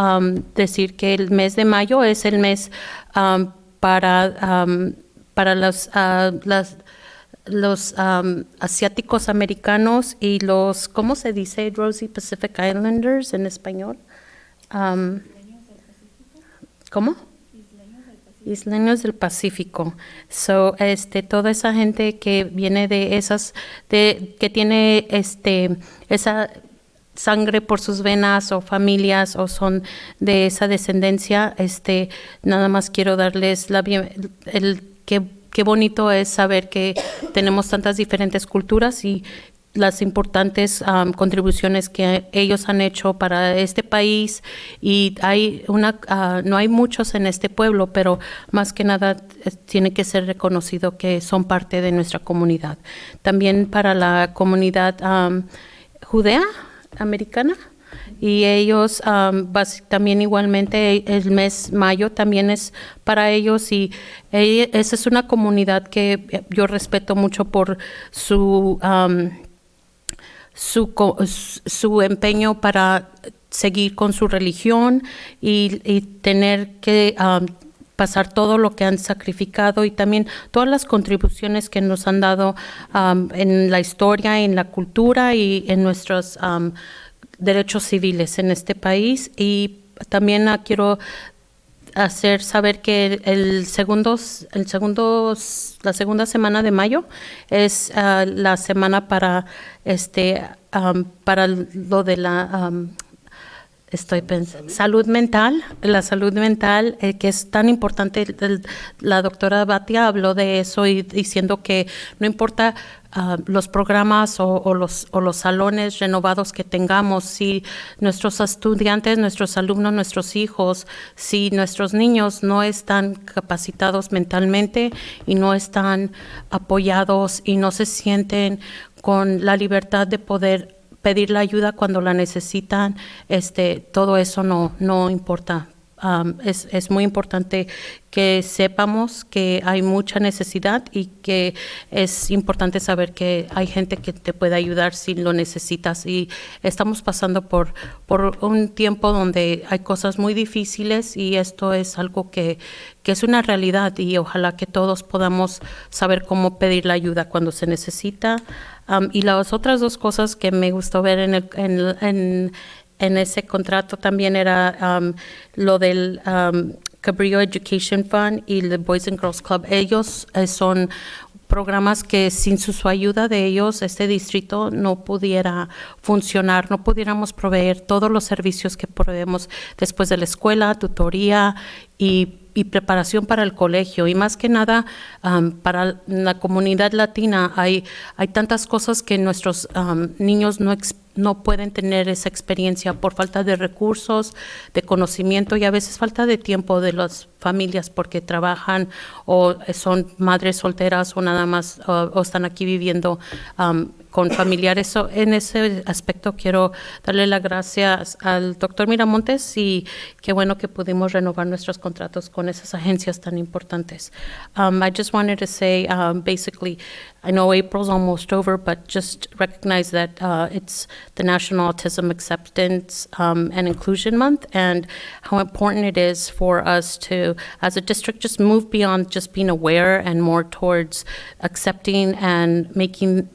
decir que el mes de mayo es el mes para los asiáticos americanos y los, ¿cómo se dice, Rosie? Pacific Islanders en español. ¿Cómo? Isleños del Pacífico. So, toda esa gente que viene de que tiene esa sangre por sus venas o familias o son de esa descendencia, nada más quiero darles qué bonito es saber que tenemos tantas diferentes culturas y las importantes contribuciones que ellos han hecho para este país. Y no hay muchos en este pueblo, pero más que nada tiene que ser reconocido que son parte de nuestra comunidad. También para la comunidad judea americana, y ellos también igualmente el mes mayo también es para ellos, y esa es una comunidad que yo respeto mucho por su empeño para seguir con su religión y tener que pasar todo lo que han sacrificado y también todas las contribuciones que nos han dado en la historia, en la cultura y en nuestros derechos civiles en este país. Y también quiero hacer saber que la segunda semana de mayo es la semana para lo de Estoy pensando, salud mental, la salud mental, que es tan importante. La doctora Batia habló de eso y diciendo que no importa los programas o los salones renovados que tengamos, si nuestros estudiantes, nuestros alumnos, nuestros hijos, si nuestros niños no están capacitados mentalmente y no están apoyados y no se sienten con la libertad de poder pedir la ayuda cuando la necesitan, todo eso no importa. Es muy importante que sepamos que hay mucha necesidad y que es importante saber que hay gente que te puede ayudar si lo necesitas. Y estamos pasando por un tiempo donde hay cosas muy difíciles y esto es algo que es una realidad y ojalá que todos podamos saber cómo pedir la ayuda cuando se necesita. Y las otras dos cosas que me gustó ver en ese contrato también era lo del Cabrillo Education Fund y el Boys and Girls Club. Ellos son programas que sin su ayuda de ellos, este distrito no pudiera funcionar, no pudiéramos proveer todos los servicios que proveemos después de la escuela, tutoría y preparación para el colegio. Y más que nada, para la comunidad latina hay tantas cosas que nuestros niños no pueden tener esa experiencia por falta de recursos, de conocimiento y a veces falta de tiempo de las familias porque trabajan o son madres solteras o nada más o están aquí viviendo con familiares. So, en ese aspecto quiero darle las gracias al doctor Miramontes y qué bueno que pudimos renovar nuestros contratos con esas agencias tan importantes. I just wanted to say, basically, I know April's almost over, but just recognize that it's the National Autism Acceptance and Inclusion Month, and how important it is for us to, as a district, just move beyond just being aware and more towards accepting and making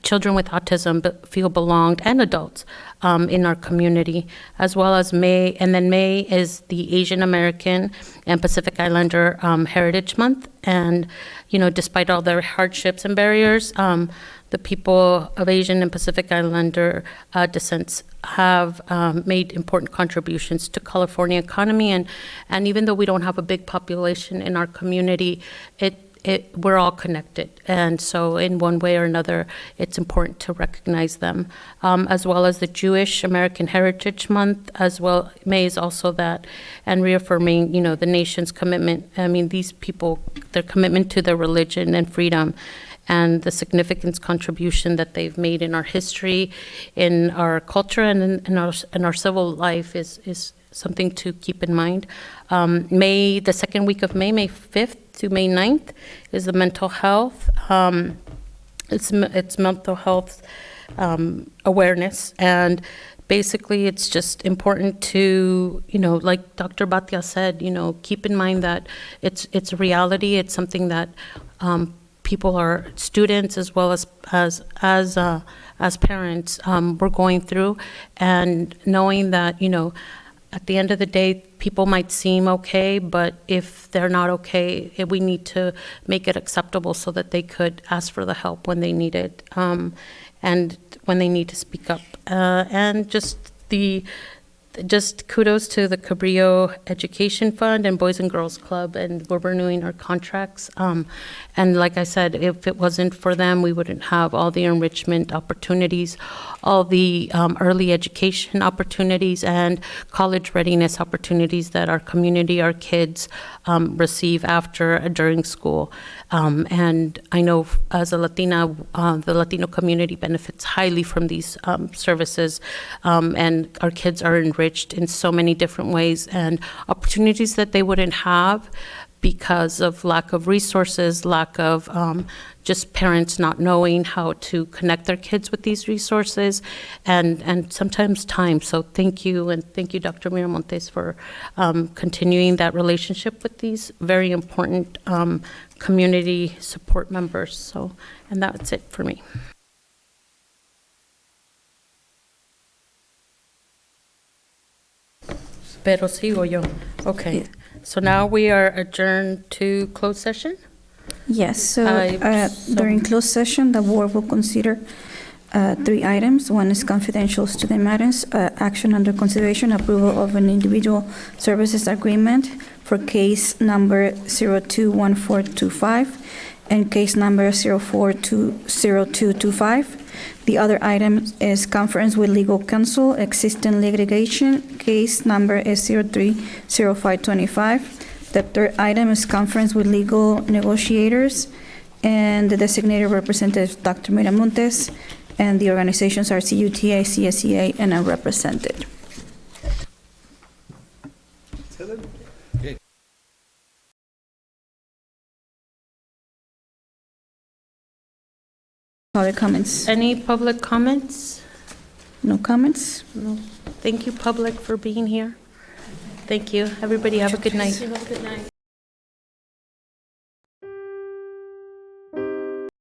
children with autism feel belonged, and adults in our community, as well as May. And then May is the Asian American and Pacific Islander Heritage Month. And, you know, despite all the hardships and barriers, the people of Asian and Pacific Islander descents have made important contributions to California economy. And even though we don't have a big population in our community, we're all connected. And so in one way or another, it's important to recognize them, as well as the Jewish American Heritage Month, as well. May is also that, and reaffirming, you know, the nation's commitment. I mean, these people, their commitment to their religion and freedom, and the significant contribution that they've made in our history, in our culture, and in our civil life is something to keep in mind. The second week of May 5th to May 9th, is the mental health. It's mental health awareness, and basically it's just important to, you know, like Dr. Batia said, you know, keep in mind that it's a reality. It's something that people are, students as well as parents, we're going through, and knowing that, you know, at the end of the day, people might seem okay, but if they're not okay, we need to make it acceptable so that they could ask for the help when they need it, and when they need to speak up. And just kudos to the Cabrillo Education Fund and Boys and Girls Club, and we're renewing our contracts. And like I said, if it wasn't for them, we wouldn't have all the enrichment opportunities, all the early education opportunities, and college readiness opportunities that our community, our kids receive during school. And I know as a Latina, the Latino community benefits highly from these services, and our kids are enriched in so many different ways and opportunities that they wouldn't have because of lack of resources, lack of just parents not knowing how to connect their kids with these resources, and sometimes time. So thank you, and thank you, Dr. Miramontes, for continuing that relationship with these very important community support members. So, and that's it for me. Pero sigo yo. Okay. Yeah. So now we are adjourned to closed session? Yes, so during closed session, the board will consider 3 items. One is confidential student matters, action under consideration, approval of an individual services agreement for case number 021425 and case number 040225. The other item is conference with legal counsel, existing litigation, case number is 030525. The third item is conference with legal negotiators, and the designated representative, Dr. Miramontes, and the organizations are CUTA, CSEA, and unrepresented. Other comments? Any public comments? No comments? No. Thank you, public, for being here. Thank you. Everybody have a good night. Have a good night.